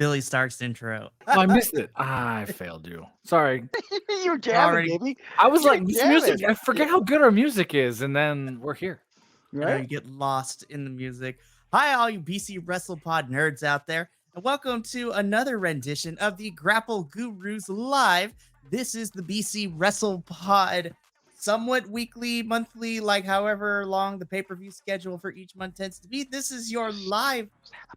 Billy Stark's intro. Oh, I missed it. I failed you. Sorry. You're jamming, baby. I was You're like, this jamming. music, I forget how good our music is, and then we're here. I know you get lost in the music. Hi, all you BC Wrestle Pod nerds out there, and welcome to another rendition of the Grapple Gurus Live. This is the BC Wrestle Pod, somewhat weekly, monthly, like however long the pay-per-view schedule for each month tends to be. This is your live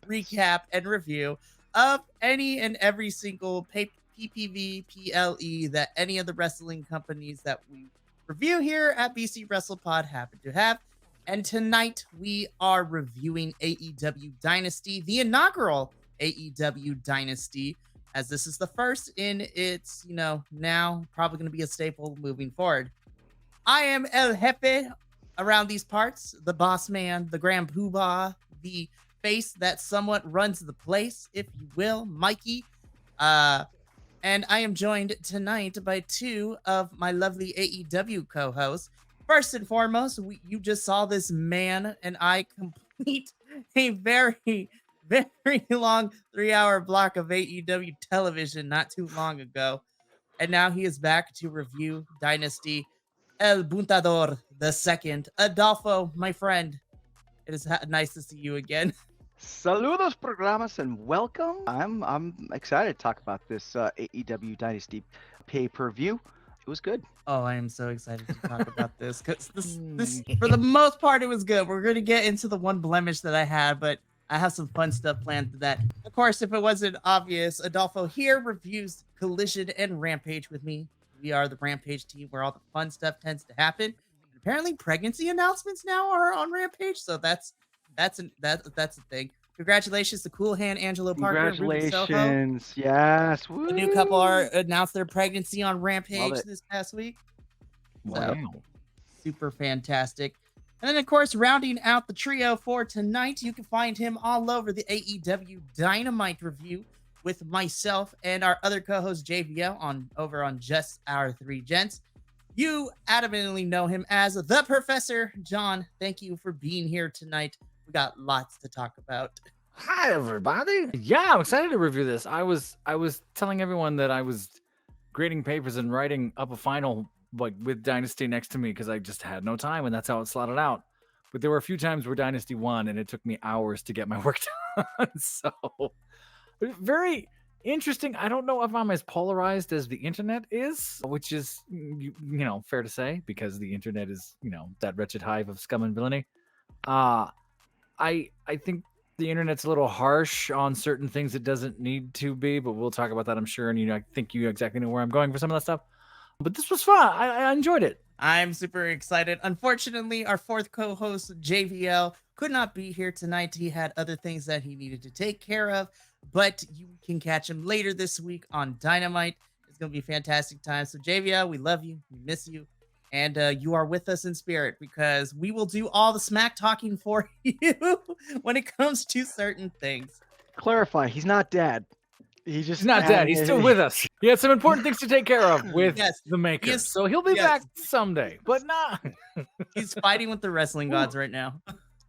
recap and review of any and every single PPV, PLE that any of the wrestling companies that we review here at BC Wrestle Pod happen to have. And tonight we are reviewing AEW Dynasty, the inaugural AEW Dynasty, as this is the first in its, now probably going to be a staple moving forward. I am El Jefe around these parts, the boss man, the grand poobah, the face that somewhat runs the place, if you will, Mikey. And I am joined tonight by two of my lovely AEW co-hosts. First and foremost, you just saw this man and I complete a very, very long 3-hour block of AEW television not too long ago. And now he is back to review Dynasty. El Buntador II, Adolfo, my friend. It is nice to see you again. Saludos, programas, and welcome. I'm excited to talk about this AEW Dynasty pay-per-view. It was good. Oh, I am so excited to talk about this because this for the most part it was good. We're gonna get into the one blemish that I had, but I have some fun stuff planned for that. Of course, if it wasn't obvious, Adolfo here reviews Collision and Rampage with me. We are the Rampage team where all the fun stuff tends to happen. And apparently, pregnancy announcements now are on Rampage, so that's a thing. Congratulations to Cool Hand Angelo Parker. Congratulations. Yes. Woo. The new couple announced their pregnancy on Rampage this past week. Wow. So, super fantastic. And then, of course, rounding out the trio for tonight, you can find him all over the AEW Dynamite review with myself and our other co-host JVL over on Just Our Three Gents. You adamantly know him as the Professor John. Thank you for being here tonight. We got lots to talk about. Hi, everybody. Yeah, I'm excited to review this. I was telling everyone that I was grading papers and writing up a final with Dynasty next to me because I just had no time, and that's how it slotted out. But there were a few times where Dynasty won, and it took me hours to get my work done. So, very interesting. I don't know if I'm as polarized as the internet is, which is, fair to say, because the internet is, that wretched hive of scum and villainy. I think the internet's a little harsh on certain things it doesn't need to be, but we'll talk about that, I'm sure. And I think you exactly know where I'm going for some of that stuff. But this was fun. I enjoyed it. I'm super excited. Unfortunately, our fourth co-host, JVL, could not be here tonight. He had other things that he needed to take care of, but you can catch him later this week on Dynamite. It's going to be a fantastic time. So JVL, we love you. We miss you. And you are with us in spirit because we will do all the smack talking for you when it comes to certain things. Clarify, he's not dead. He's not dead. He's still with us. He had some important things to take care of with the maker. So he'll be back someday, but not. He's fighting with the wrestling gods right now.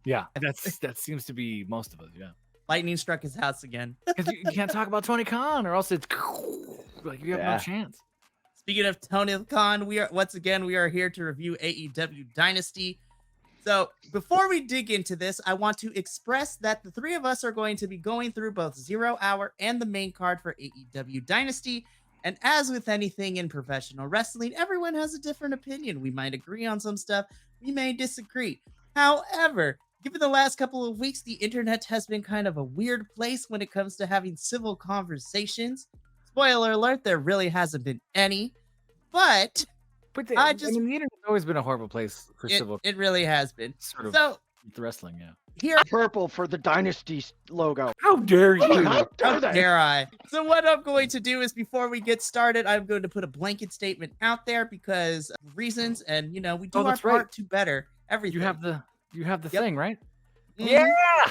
Yeah, that seems to be most of us, yeah. Lightning struck his house again. Because you can't talk about Tony Khan or else it's like you have no chance. Speaking of Tony Khan, we are here to review AEW Dynasty. So before we dig into this, I want to express that the three of us are going to be going through both 0 Hour and the main card for AEW Dynasty. And as with anything in professional wrestling, everyone has a different opinion. We might agree on some stuff. We may disagree. However, given the last couple of weeks, the internet has been kind of a weird place when it comes to having civil conversations. Spoiler alert, there really hasn't been any, but the internet's always been a horrible place for civil. It really has been. Sort of so the wrestling, yeah. Here, purple for the Dynasty logo. How dare you? How dare I? So what I'm going to do is before we get started, I'm going to put a blanket statement out there because of reasons, and we do our part to better everything. You have the thing, right? Mm-hmm. Yeah.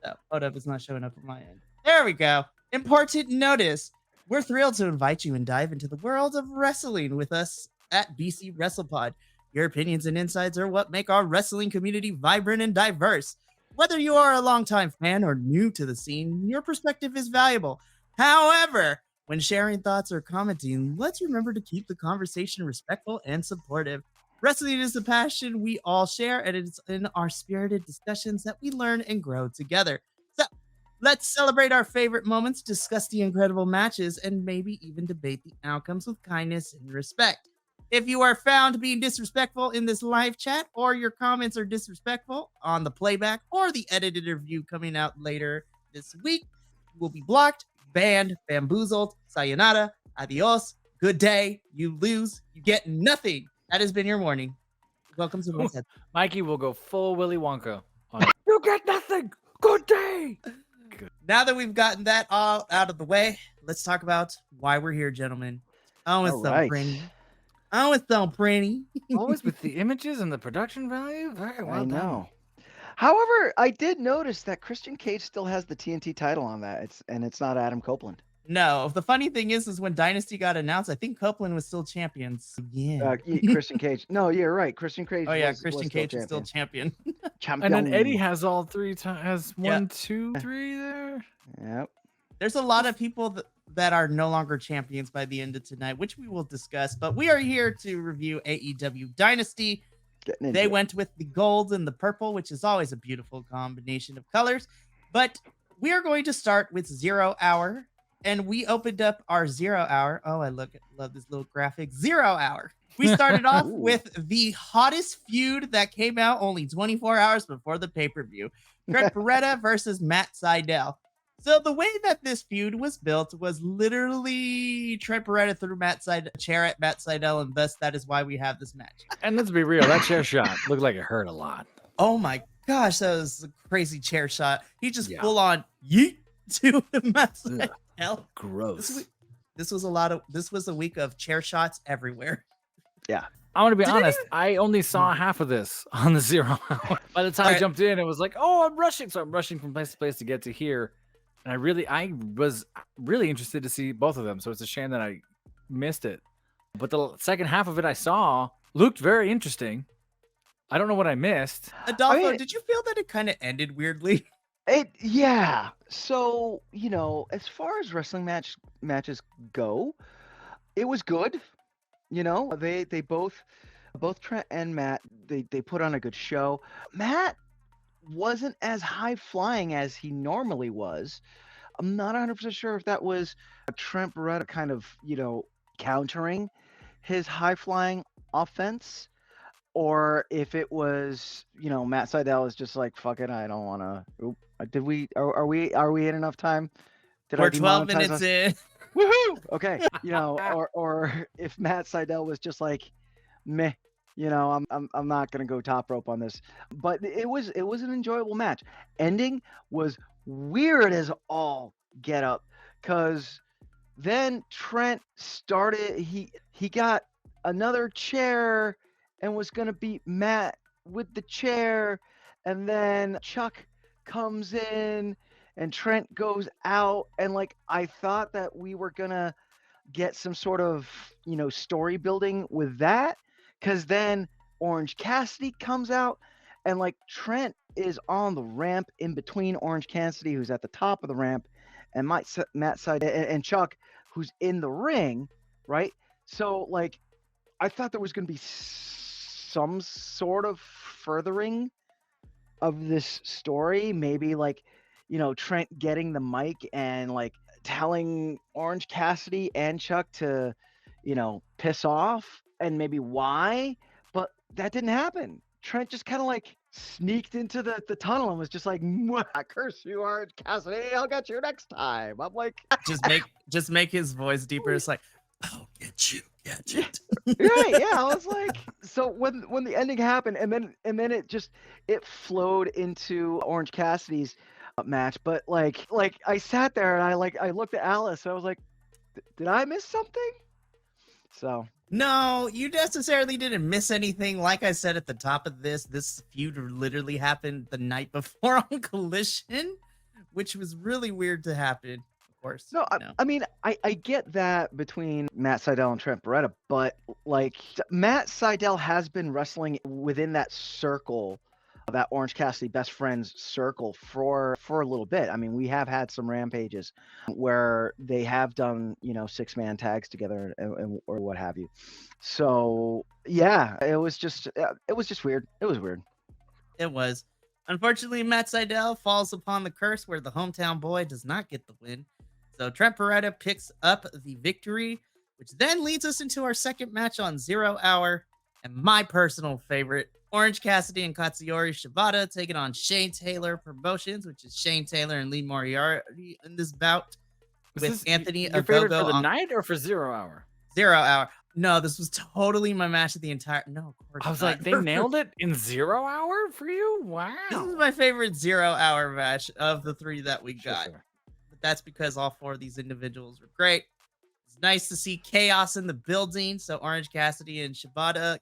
Oh, hold up, it's not showing up on my end. There we go. Important notice. We're thrilled to invite you and dive into the world of wrestling with us at BC WrestlePod. Your opinions and insights are what make our wrestling community vibrant and diverse. Whether you are a longtime fan or new to the scene, your perspective is valuable. However, when sharing thoughts or commenting, let's remember to keep the conversation respectful and supportive. Wrestling is a passion we all share, and it's in our spirited discussions that we learn and grow together. So, let's celebrate our favorite moments, discuss the incredible matches, and maybe even debate the outcomes with kindness and respect. If you are found being disrespectful in this live chat, or your comments are disrespectful on the playback or the edited review coming out later this week, you will be blocked, banned, bamboozled, sayonara, adios, good day, you lose, you get nothing. That has been your warning. Welcome to my Mikey will go full Willy Wonka on it. You get nothing. Good day. Now that we've gotten that all out of the way, let's talk about why we're here, gentlemen. Oh, it's so pretty. Oh, it's so pretty. Always with the images and the production value. Very well done. I know. However, I did notice that Christian Cage still has the TNT title on that. It's not Adam Copeland. No, the funny thing is when Dynasty got announced, I think Copeland was still champions. Yeah. Christian Cage. No, you're right. Christian Cage. Oh yeah, Christian Cage is still champion. And then Eddie has all three has 1, 2, 3 there. Yep. There's a lot of people that are no longer champions by the end of tonight, which we will discuss. But we are here to review AEW Dynasty. They went with the gold and the purple, which is always a beautiful combination of colors. But we are going to start with 0 Hour. And we opened up our 0 Hour. Oh, I love this little graphic. 0 Hour. We started off with the hottest feud that came out only 24 hours before the pay-per-view. Trent Beretta versus Matt Sydal. So the way that this feud was built was literally Trent Beretta threw a chair at Matt Sydal, and thus that is why we have this match. And let's be real, that chair shot looked like it hurt a lot. Oh my gosh, that was a crazy chair shot. He just full on yeet to Matt Sydal. Gross. This was a week of chair shots everywhere. Yeah. I want to be honest. I only saw half of this on the 0 Hour. By the time I jumped in, it was like, oh, I'm rushing. So I'm rushing from place to place to get to here. And I was really interested to see both of them. So it's a shame that I missed it. But the second half of it I saw looked very interesting. I don't know what I missed. Adolfo, did you feel that it kind of ended weirdly? Yeah. So, as far as wrestling matches go, it was good. They both Trent and Matt, they put on a good show. Matt wasn't as high flying as he normally was. I'm not 100% sure if that was Trent Beretta kind of, countering his high flying offense, or if it was, Matt Sydal is just like, fuck it, I don't want to. Are we in enough time? We're 12 minutes in. Woohoo! Okay, or if Matt Sydal was just like, meh, I'm not gonna go top rope on this. But it was an enjoyable match. Ending was weird as all get up, cause then Trent started. He got another chair and was gonna beat Matt with the chair, and then Chuck comes in. And Trent goes out, and I thought that we were gonna get some sort of story building with that, because then Orange Cassidy comes out, and Trent is on the ramp in between Orange Cassidy, who's at the top of the ramp, and Matt Sydal and Chuck, who's in the ring, right? So I thought there was gonna be some sort of furthering of this story, maybe Trent getting the mic and telling Orange Cassidy and Chuck to, piss off, and maybe why, but that didn't happen. Trent just kind of sneaked into the tunnel and was just like, curse you, Orange Cassidy, I'll get you next time. I'm like, just make his voice deeper. It's like, I'll get you, gadget. Right, yeah. I was like, so when the ending happened, and then it flowed into Orange Cassidy's match, but I sat there and I looked at Alice and I was like, did I miss something? So no, you necessarily didn't miss anything. Like I said at the top of this feud literally happened the night before on Collision, which was really weird to happen. Of course. No, I mean, I get that between Matt Sydal and Trent Beretta, but Matt Sydal has been wrestling within that circle that Orange Cassidy best friends circle for a little bit. I mean, we have had some rampages where they have done, 6-man tags together or what have you. So yeah, it was just weird. It was weird. It was. Unfortunately, Matt Sydal falls upon the curse where the hometown boy does not get the win. So Trent Beretta picks up the victory, which then leads us into our second match on 0 Hour. And my personal favorite, Orange Cassidy and Katsuyori Shibata taking on Shane Taylor Promotions, which is Shane Taylor and Lee Moriarty in this bout with Anthony your favorite Ogogo for the on night or for 0 Hour? 0 Hour. No, this was totally my match of the entire. No, of course I was not. like, they nailed it in 0 Hour for you? Wow. This is my favorite 0 Hour match of the 3 that we got. Sure. But that's because all 4 of these individuals were great. It's nice to see chaos in the building. So Orange Cassidy and Shibata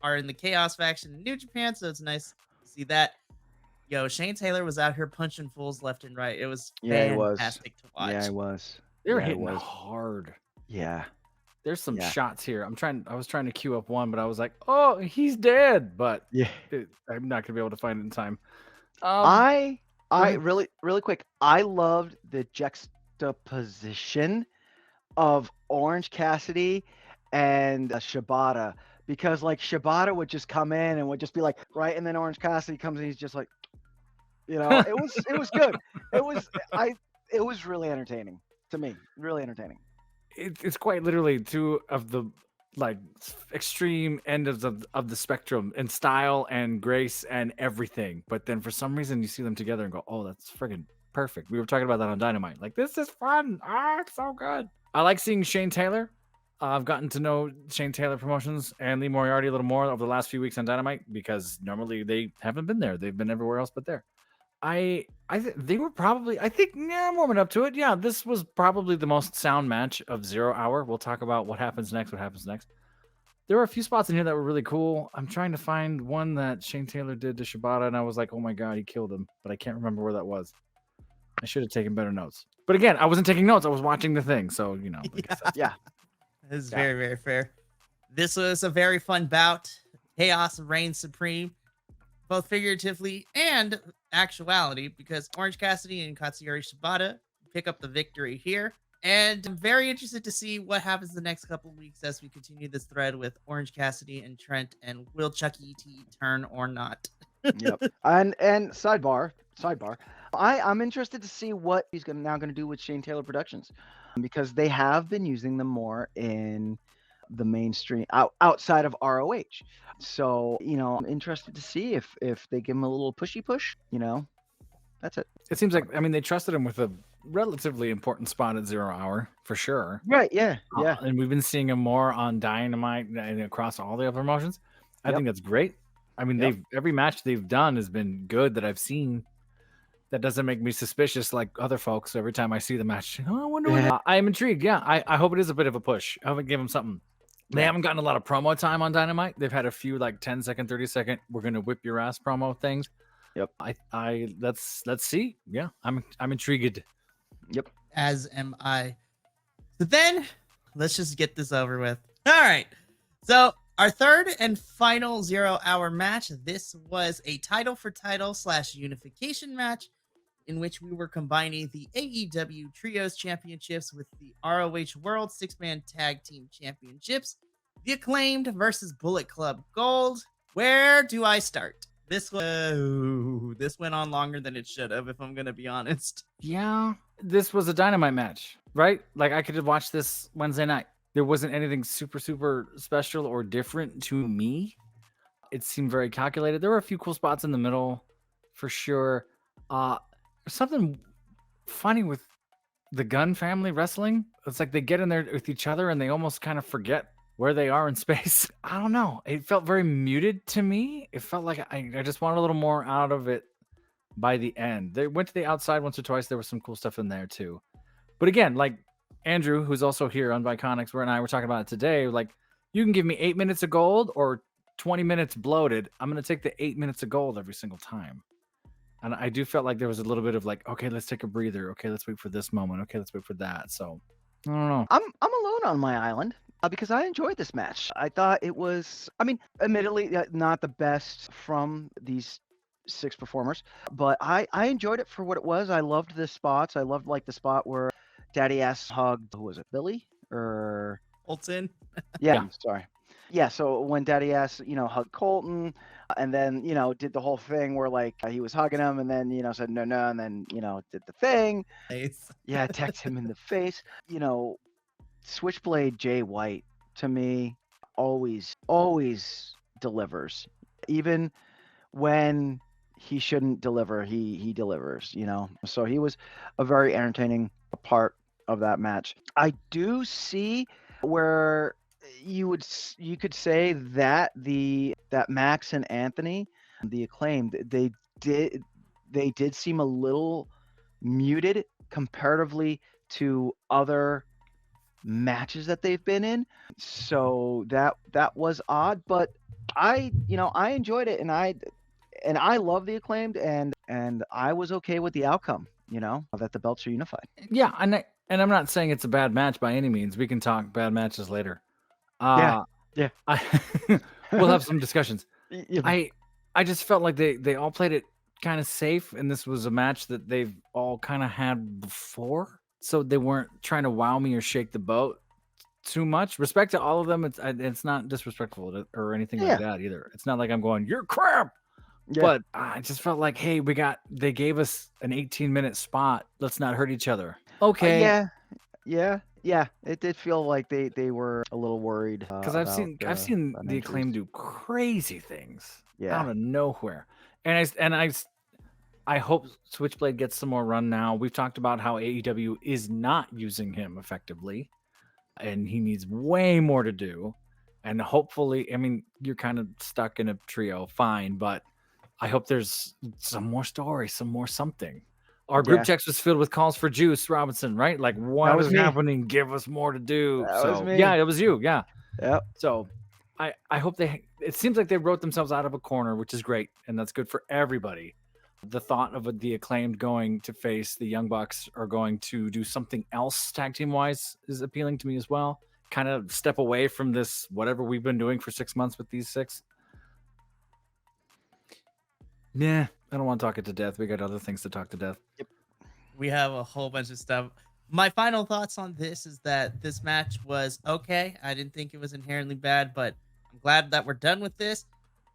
are in the Chaos faction in New Japan. So it's nice to see that. Yo, Shane Taylor was out here punching fools left and right. It was fantastic to watch. Yeah, it was. They were Yeah, it hitting was. hard. Yeah. There's some Yeah. shots here. I was trying to queue up one, but I was like, oh, he's dead. But Yeah. I'm not gonna be able to find it in time. I ahead. really quick. I loved the juxtaposition of Orange Cassidy and Shibata, because like Shibata would just come in and would just be like, right, and then Orange Cassidy comes and he's just like, it was good. It was really entertaining to me. Really entertaining. It's quite literally 2 of the like extreme end of the spectrum in style and grace and everything. But then for some reason you see them together and go, oh, that's friggin' perfect. We were talking about that on Dynamite. Like, this is fun. It's so good. I like seeing Shane Taylor. I've gotten to know Shane Taylor Promotions and Lee Moriarty a little more over the last few weeks on Dynamite, because normally they haven't been there. They've been everywhere else but there. They were probably, I'm warming up to it. Yeah, this was probably the most sound match of 0 Hour. We'll talk about what happens next. There were a few spots in here that were really cool. I'm trying to find one that Shane Taylor did to Shibata, and I was like, oh my God, he killed him. But I can't remember where that was. I should have taken better notes. But again, I wasn't taking notes. I was watching the thing. So, Yeah. This is very, very fair. This was a very fun bout. Chaos reigns supreme, both figuratively and actuality, because Orange Cassidy and Katsuyori Shibata pick up the victory here. And I'm very interested to see what happens the next couple of weeks as we continue this thread with Orange Cassidy and Trent, and will Chucky E.T. turn or not? Yep. And sidebar. I'm interested to see what he's now going to do with Shane Taylor Productions, because they have been using them more in the mainstream outside of ROH. So, I'm interested to see if they give him a little pushy push, that's it. it seems like, they trusted him with a relatively important spot at 0 Hour for sure. Right. Yeah. Yeah. And we've been seeing him more on Dynamite and across all the other promotions. I think that's great. Every match they've done has been good that I've seen. That doesn't make me suspicious like other folks. Every time I see the match, I wonder what. I am intrigued. Yeah, I hope it is a bit of a push. I hope it give them something. They haven't gotten a lot of promo time on Dynamite. They've had a few like 10-second, 30-second, we're gonna whip your ass promo things. Yep. Let's see. Yeah, I'm intrigued. Yep. As am I. So then, let's just get this over with. All right. So our third and final 0 Hour match. This was a title for title / unification match, in which we were combining the AEW Trios Championships with the ROH World 6-Man Tag Team Championships, the Acclaimed versus Bullet Club Gold. Where do I start? This went on longer than it should have, if I'm going to be honest. Yeah, this was a Dynamite match, right? Like, I could have watched this Wednesday night. There wasn't anything super, super special or different to me. It seemed very calculated. There were a few cool spots in the middle, for sure. Something funny with the Gunn family wrestling. It's like they get in there with each other and they almost kind of forget where they are in space. I don't know. It felt very muted to me. It felt like I just wanted a little more out of it by the end. They went to the outside once or twice. There was some cool stuff in there too. But again, like Andrew, who's also here on Bi-Conics, and I were talking about it today, like, you can give me 8 minutes of gold or 20 minutes bloated. I'm going to take the 8 minutes of gold every single time. And I do felt like there was a little bit of like, okay, let's take a breather. Okay, let's wait for this moment. Okay, let's wait for that. So I don't know. I'm alone on my island because I enjoyed this match. I thought it was, admittedly, not the best from these 6 performers, but I enjoyed it for what it was. I loved the spots. I loved like the spot where Daddy Ass hugged, who was it, Billy or Colton. yeah, Yeah. sorry. Yeah, so when Daddy Ass, hugged Colton, and then, did the whole thing where like he was hugging him and then, said no, and then, did the thing. Nice. Yeah, attacked him in the face. Switchblade Jay White to me always delivers. Even when he shouldn't deliver, he delivers, So he was a very entertaining part of that match. I do see where you could say that that Max and Anthony, the Acclaimed, they did seem a little muted comparatively to other matches that they've been in. So that was odd, but I enjoyed it, and I love the Acclaimed, and I was okay with the outcome, that the belts are unified. Yeah, and I'm not saying it's a bad match by any means. We can talk bad matches later. Yeah. We'll have some discussions. Yeah. I just felt like they all played it kind of safe, and this was a match that they've all kind of had before, so they weren't trying to wow me or shake the boat too much. Respect to all of them. It's not disrespectful or anything like that either. It's not like I'm going, you're crap. Yeah. But I just felt like, hey, they gave us an 18-minute spot. Let's not hurt each other. Okay. Yeah. It did feel like they were a little worried Because I've seen the Acclaim do crazy things out of nowhere, and I hope Switchblade gets some more run now. We've talked about how AEW is not using him effectively, and he needs way more to do. And hopefully, I mean, you're kind of stuck in a trio, fine, but I hope there's some more story, some more something. Our group text was filled with calls for Juice Robinson, right? Like, what is happening? Give us more to do. That was me. Yeah, it was you. Yeah. Yep. So I hope it seems like they wrote themselves out of a corner, which is great. And that's good for everybody. The thought of the Acclaimed going to face the Young Bucks or going to do something else tag team wise is appealing to me as well. Kind of step away from this, whatever we've been doing for 6 months with these 6. Yeah, I don't want to talk it to death. We got other things to talk to death. Yep. We have a whole bunch of stuff. My final thoughts on this is that this match was okay. I didn't think it was inherently bad, but I'm glad that we're done with this.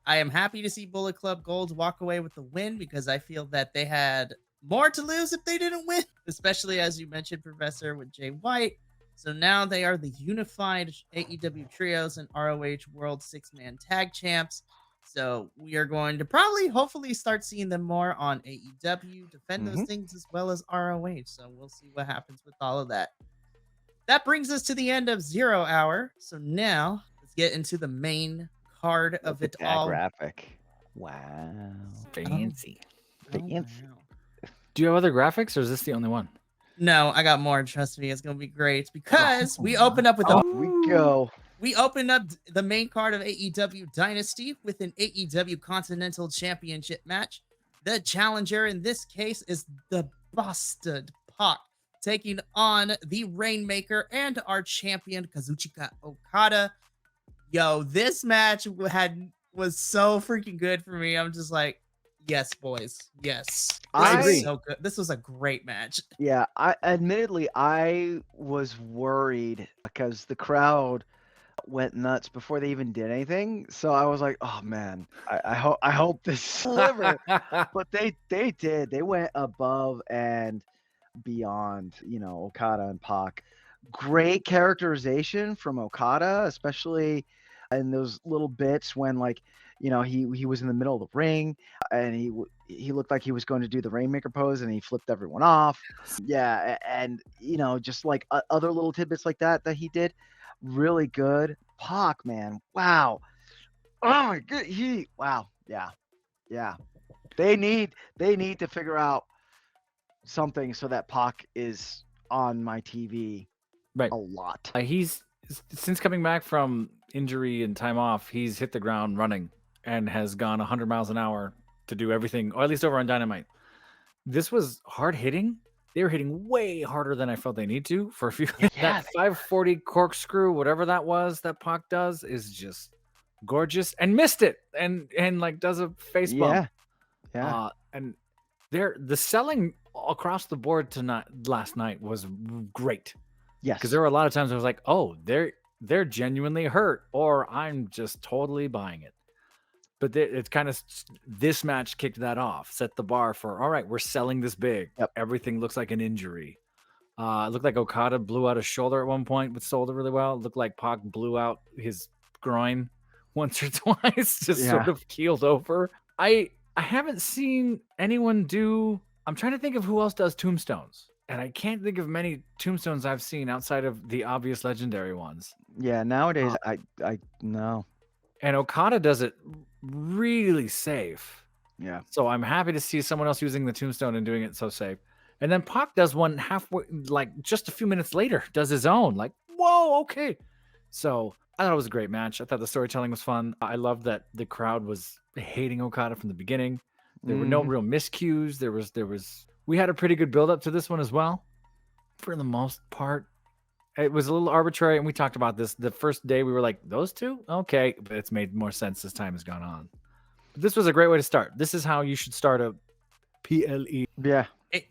I am happy to see Bullet Club Gold walk away with the win because I feel that they had more to lose if they didn't win, especially as you mentioned, Professor, with Jay White. So now they are the unified AEW Trios and ROH World 6-Man Tag Champs. So we are going to hopefully start seeing them more on AEW, defend those things as well as ROH. So we'll see what happens with all of that. That brings us to the end of 0 Hour. So now let's get into the main card of it all. Graphic. Wow. Fancy. Fancy. Wow. Do you have other graphics or is this the only one? No, I got more. Trust me, it's going to be great because we open up with We opened up the main card of AEW Dynasty with an AEW Continental Championship match. The challenger in this case is the Busted Pac, taking on the Rainmaker and our champion Kazuchika Okada. Yo, this match was so freaking good for me. I'm just like, yes, boys, yes. I agree. So good. This was a great match. Yeah, I was worried because the crowd went nuts before they even did anything. So I was like, oh man, I hope this delivers. But they did. They went above and beyond, Okada and Pac. Great characterization from Okada, especially in those little bits when he was in the middle of the ring and he looked like he was going to do the Rainmaker pose and he flipped everyone off. Yeah, and just like other little tidbits like that he did. Really good. Pac, man. Wow. Oh my god. Wow. Yeah. They need to figure out something so that Pac is on my TV a lot. He's since coming back from injury and time off, he's hit the ground running and has gone 100 miles an hour to do everything, or at least over on Dynamite. This was hard hitting. They were hitting way harder than I felt they need to for a few. That 540 corkscrew, whatever that was, that Pac does is just gorgeous and missed it and like does a face bump. Yeah. And the selling across the board last night was great. Yes. Because there were a lot of times I was like, oh, they're genuinely hurt, or I'm just totally buying it. But it's kind of, this match kicked that off, set the bar for, all right, we're selling this big. Yep. Everything looks like an injury. It looked like Okada blew out his shoulder at one point, but sold it really well. It looked like Pac blew out his groin once or twice, just sort of keeled over. I haven't seen anyone do. I'm trying to think of who else does tombstones, and I can't think of many tombstones I've seen outside of the obvious legendary ones. Yeah, nowadays I no. And Okada does it really safe. Yeah. So I'm happy to see someone else using the tombstone and doing it so safe. And then Pac does one halfway, like just a few minutes later, does his own. Like, whoa, okay. So I thought it was a great match. I thought the storytelling was fun. I love that the crowd was hating Okada from the beginning. There were no real miscues. We had a pretty good build up to this one as well. For the most part, it was a little arbitrary, and we talked about this. The first day we were like, those two? Okay. But it's made more sense as time has gone on. But this was a great way to start. This is how you should start a PLE. Yeah.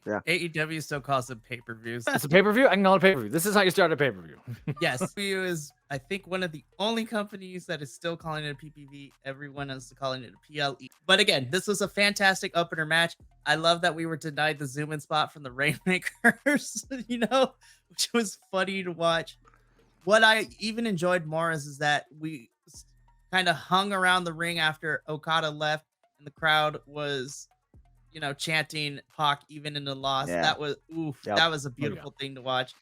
AEW still calls them pay-per-views. It's a pay-per-view? I can call it a pay-per-view. This is how you start a pay-per-view. Yes. PPV is, I think, one of the only companies that is still calling it a PPV. Everyone else is calling it a PLE. But again, this was a fantastic opener match. I love that we were denied the zoom-in spot from the Rainmakers, which was funny to watch. What I even enjoyed more is that we kind of hung around the ring after Okada left, and the crowd was chanting Pac even in the loss. Yeah. That was that was a beautiful thing to watch.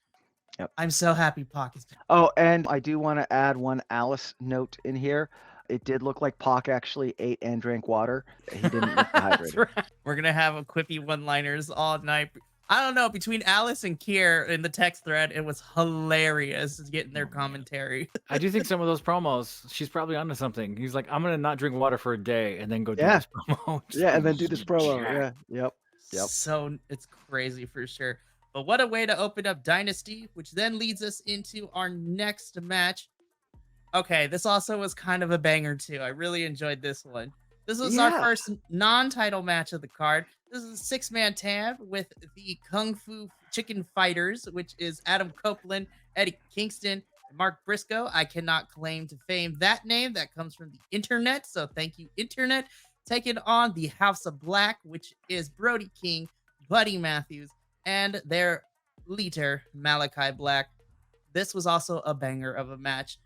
Yep. I'm so happy Pac is back. Oh, and I do want to add one Alice note in here. It did look like Pac actually ate and drank water. He didn't look dehydrated. Right. We're gonna have a quippy one-liners all night. I don't know, between Alice and Kier in the text thread, it was hilarious getting their commentary. I do think some of those promos, she's probably onto something. He's like, I'm gonna not drink water for a day and then go do this promo. Yeah, and then do this promo. Yeah. Yep. So it's crazy for sure. But what a way to open up Dynasty, which then leads us into our next match. Okay, this also was kind of a banger too. I really enjoyed this one. This was our first non-title match of the card. This is a 6-man tag with the Kung Fu Chicken Fighters, which is Adam Copeland, Eddie Kingston, and Mark Briscoe. I cannot claim to fame that name. That comes from the internet. So thank you, internet. Taking on the House of Black, which is Brody King, Buddy Matthews, and their leader, Malachi Black. This was also a banger of a match.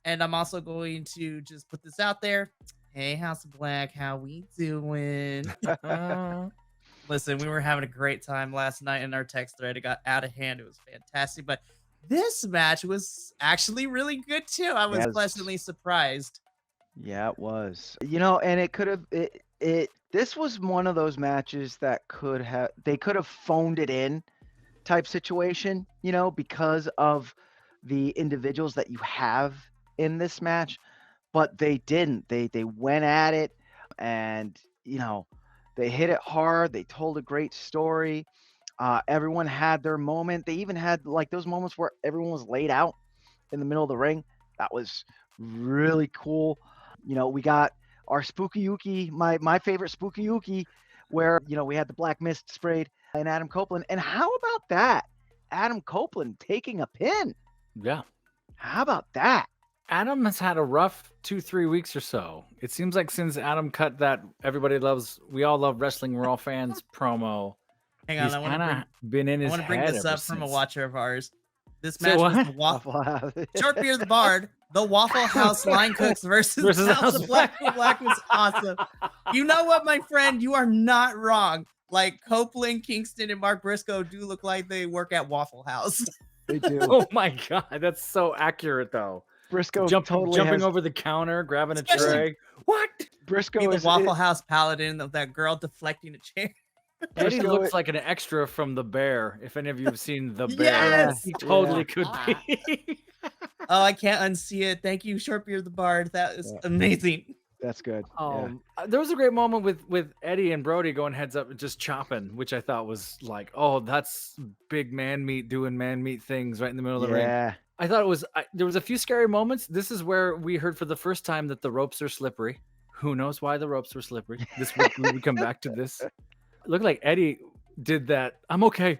And I'm also going to just put this out there. Hey, House of Black, how we doing? Listen, we were having a great time last night in our text thread. It got out of hand. It was fantastic. But this match was actually really good, too. I was pleasantly surprised. Yeah, it was. And it could have... This was one of those matches that they could have phoned it in type situation, because of the individuals that you have in this match. But they didn't. They went at it, and they hit it hard. They told a great story. Everyone had their moment. They even had like those moments where everyone was laid out in the middle of the ring. That was really cool. We got our Spooky Yuki, my favorite Spooky Yuki, where we had the black mist sprayed and Adam Copeland. And how about that? Adam Copeland taking a pin. Yeah. How about that? Adam has had a rough 2-3 weeks or so. It seems like since Adam cut that we all love wrestling, we're all fans promo. Hang on, he's kind of been in his head. I want to bring this up since. from a watcher of ours. This match was the Waffle Short Beer the Bard, the Waffle House Line Cooks versus House of Black. Black was awesome. You know what, my friend? You are not wrong. Like Copeland, Kingston, and Mark Briscoe do look like they work at Waffle House. They do. Oh my God, that's so accurate though. Briscoe jumping over the counter, grabbing a tray. What? Briscoe is the Waffle House paladin of that girl deflecting a chair. Eddie looks like an extra from The Bear. If any of you have seen The Bear, yes! He totally could be. Oh, I can't unsee it. Thank you, Shortbeard the Bard. That is amazing. That's good. There was a great moment with Eddie and Brody going heads up and just chopping, which I thought was like, oh, that's big man meat doing man meat things right in the middle of the ring. I thought it was. There was a few scary moments. This is where we heard for the first time that the ropes are slippery. Who knows why the ropes were slippery? This we would come back to this. Looked like Eddie did that I'm okay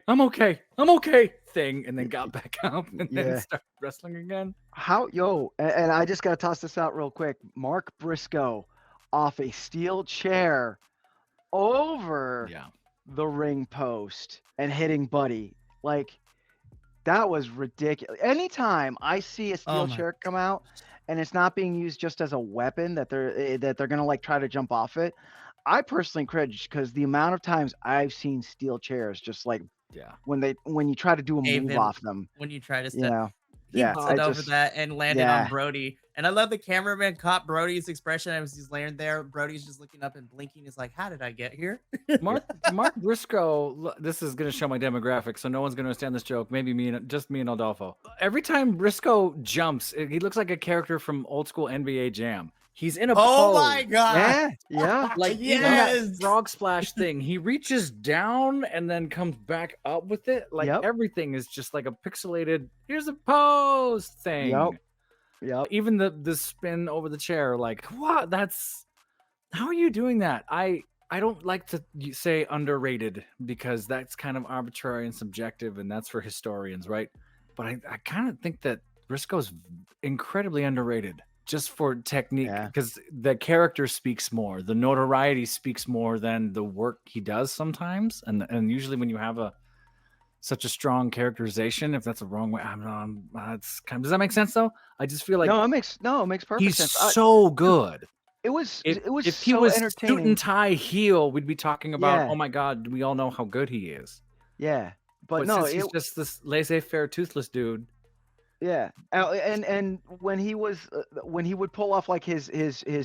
thing and then got back up and then started wrestling again. And I just got to toss this out real quick. Mark Briscoe off a steel chair over the ring post and hitting Buddy. Like, that was ridiculous. Anytime I see a steel chair come out and it's not being used just as a weapon that they're going to like try to jump off it, I personally cringe because the amount of times I've seen steel chairs just like when you try to do a move off them. When you try to step. You know, He pulled over that and landed on Brody. And I love the cameraman caught Brody's expression as he's laying there. Brody's just looking up and blinking. He's like, how did I get here? Mark Briscoe, this is going to show my demographic, so no one's going to understand this joke. Maybe just me and Adolfo. Every time Briscoe jumps, he looks like a character from old school NBA Jam. He's in a pose. Oh my God. Yeah. Like even that frog splash thing. He reaches down and then comes back up with it. Like everything is just like a pixelated, here's a pose thing. Yep. Even the spin over the chair, like what? How are you doing that? I don't like to say underrated because that's kind of arbitrary and subjective, and that's for historians, right? But I kind of think that Risco's incredibly underrated. Just for technique, because the character speaks more, the notoriety speaks more than the work he does sometimes, and usually when you have such a strong characterization, if that's a wrong way, does that make sense though? I just feel like it makes perfect sense. He's so good. If he was suit and tie heel, we'd be talking about oh my God, we all know how good he is. Yeah, but no, he's just this laissez-faire toothless dude. Yeah, and when he would pull off like his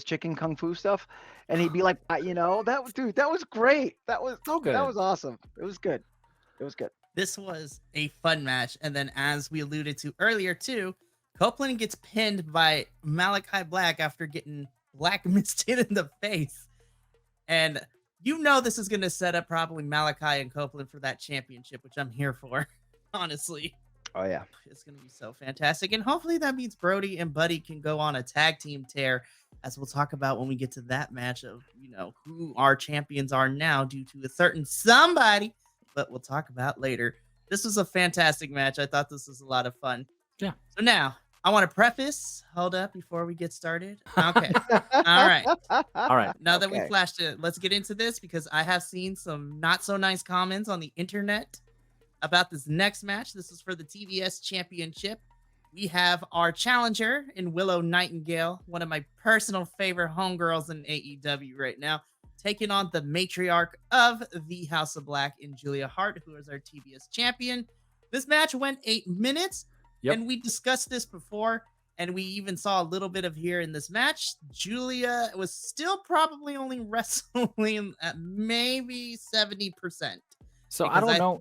chicken kung fu stuff, and he'd be like, that was great. That was so good. That was awesome. It was good. This was a fun match, and then as we alluded to earlier too, Copeland gets pinned by Malachi Black after getting black misted in the face, and this is going to set up probably Malachi and Copeland for that championship, which I'm here for, honestly. Oh yeah, it's gonna be so fantastic, and hopefully that means Brody and Buddy can go on a tag team tear, as we'll talk about when we get to that match of who our champions are now due to a certain somebody, but we'll talk about later. This was a fantastic match. I thought this was a lot of fun. Yeah. So now I want to preface. Hold up before we get started. Okay. All right. Now that we flashed it, let's get into this because I have seen some not so nice comments on the internet about this next match. This is for the TBS Championship. We have our challenger in Willow Nightingale, one of my personal favorite homegirls in AEW right now, taking on the matriarch of the House of Black in Julia Hart, who is our TBS champion. This match went 8 minutes, and we discussed this before, and we even saw a little bit of here in this match. Julia was still probably only wrestling at maybe 70%. So I don't know.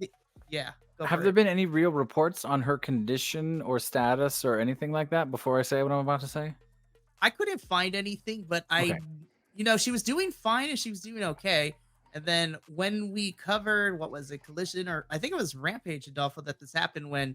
Yeah. Have there been any real reports on her condition or status or anything like that before I say what I'm about to say? I couldn't find anything, but she was doing fine and she was doing okay. And then when we covered, what was it, Collision, or I think it was Rampage, Adolfo, that this happened when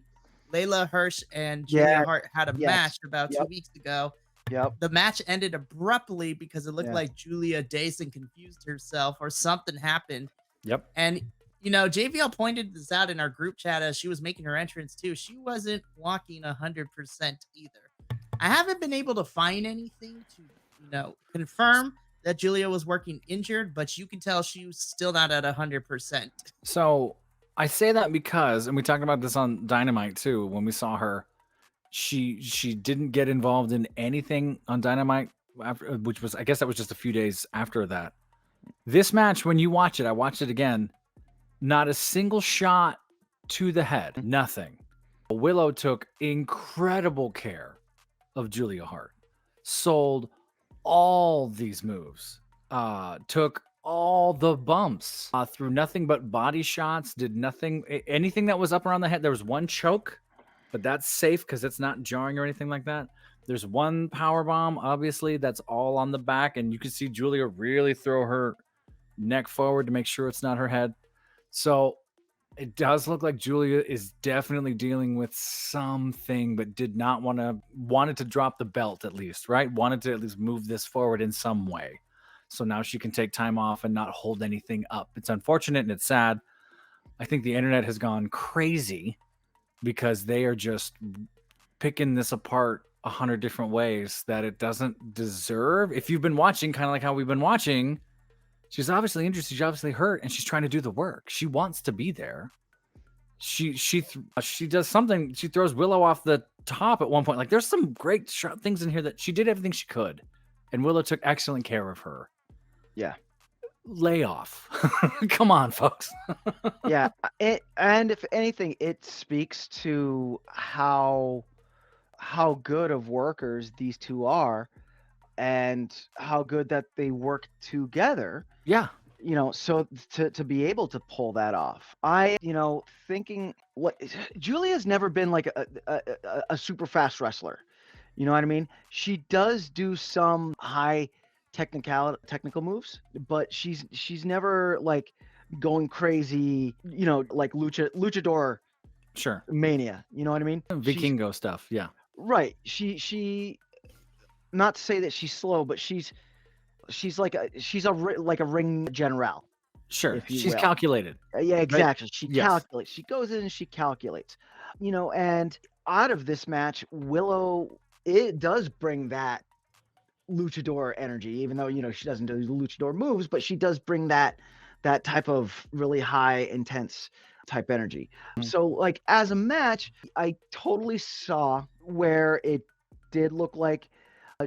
Layla Hirsch and Julia Hart had a match about 2 weeks ago. Yep. The match ended abruptly because it looked like Julia dazed and confused herself or something happened. Yep. And JVL pointed this out in our group chat as she was making her entrance too. She wasn't walking 100% either. I haven't been able to find anything to, confirm that Julia was working injured, but you can tell she was still not at 100%. So I say that because, and we talked about this on Dynamite too, when we saw her, she didn't get involved in anything on Dynamite, which was, I guess that was just a few days after that. This match, when you watch it, I watched it again. Not a single shot to the head. Nothing. Willow took incredible care of Julia Hart. Sold all these moves. Took all the bumps. Threw nothing but body shots. Did nothing. Anything that was up around the head. There was one choke, but that's safe because it's not jarring or anything like that. There's one power bomb, obviously, that's all on the back. And you can see Julia really throw her neck forward to make sure it's not her head. So it does look like Julia is definitely dealing with something, but did not wanted to drop the belt at least, right? Wanted to at least move this forward in some way. So now she can take time off and not hold anything up. It's unfortunate and it's sad. I think the internet has gone crazy because they are just picking this apart 100 different ways that it doesn't deserve. If you've been watching, kind of like how we've been watching, she's obviously interested, she's obviously hurt, and she's trying to do the work. She wants to be there. She does something. She throws Willow off the top at one point. Like, there's some great things in here that she did everything she could, and Willow took excellent care of her. Yeah. Lay off. Come on, folks. Yeah. And if anything, it speaks to how good of workers these two are and how good that they work together. Yeah. So to be able to pull that off, thinking Julia's never been like a super fast wrestler. You know what I mean? She does do some high technical moves, but she's never like going crazy, like luchador Sure. mania. You know what I mean? Vikingo stuff. Yeah. Right. She not to say that she's slow, but she's like a ring general. Sure. if you She's will. calculated. Yeah, exactly. She Yes. calculates. She goes in and she calculates. And out of this match, Willow, it does bring that luchador energy, even though she doesn't do the luchador moves, but she does bring that type of really high intense type energy. So like as a match, I totally saw where it did look like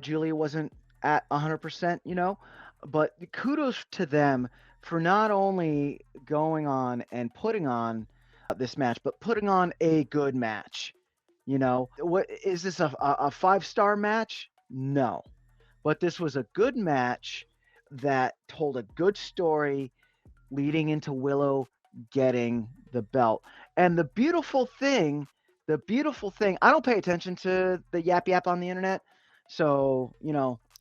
Julia wasn't at 100%, but kudos to them for not only going on and putting on this match, but putting on a good match. What is this, a 5-star match? No, but this was a good match that told a good story leading into Willow getting the belt. And the beautiful thing, I don't pay attention to the yap on the internet, so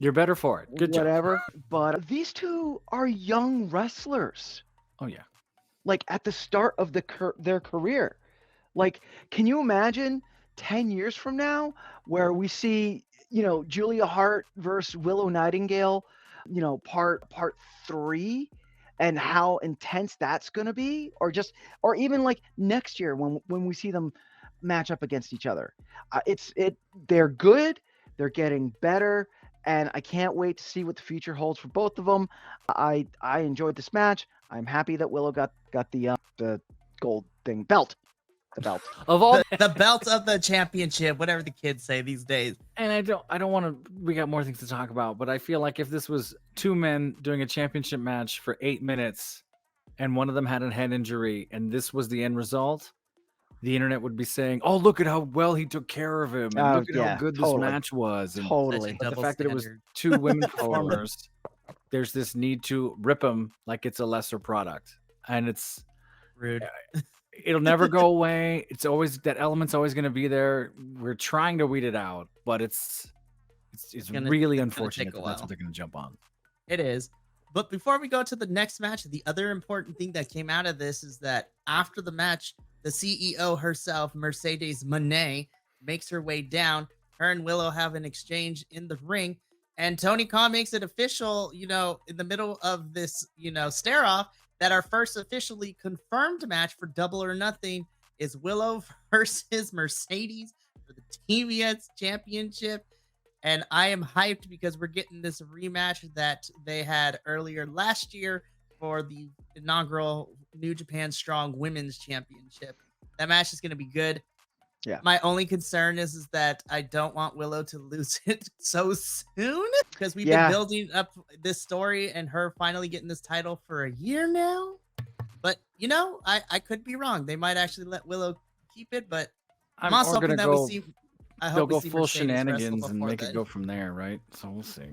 You're better for it. Good whatever. job. But these two are young wrestlers, Oh yeah. like at the start of their career. Like, can you imagine 10 years from now where we see, Julia Hart versus Willow Nightingale, part 3, and how intense that's going to be, or even like next year when we see them match up against each other. They're good, they're getting better, and I can't wait to see what the future holds for both of them. I enjoyed this match. I'm happy that Willow got the gold belt. The belt Of all the belt of the championship, whatever the kids say these days. And I don't want to, we got more things to talk about, but I feel like if this was 2 men doing a championship match for 8 minutes and one of them had a head injury and this was the end result, the internet would be saying, oh, look at how well he took care of him. And look at how good this match was. And Totally. but the fact that it was 2 women performers, there's this need to rip them like it's a lesser product. And it's Rude. It'll never go away. It's always, that element's always going to be there. We're trying to weed it out, but it's really unfortunate that that's what they're going to jump on. It is. But before we go to the next match, the other important thing that came out of this is that after the match, the CEO herself, Mercedes Moné, makes her way down. Her and Willow have an exchange in the ring, and Tony Khan makes it official, in the middle of this, stare off, that our first officially confirmed match for Double or Nothing is Willow versus Mercedes for the TBS Championship. And I am hyped because we're getting this rematch that they had earlier last year for the inaugural New Japan Strong Women's Championship. That match is going to be good. Yeah. My only concern is that I don't want Willow to lose it so soon, because we've been building up this story and her finally getting this title for a year now. But, I could be wrong. They might actually let Willow keep it, but I'm also hoping that we see. I hope they'll we see go full Mercedes shenanigans and make then. it go from there, right? So we'll see.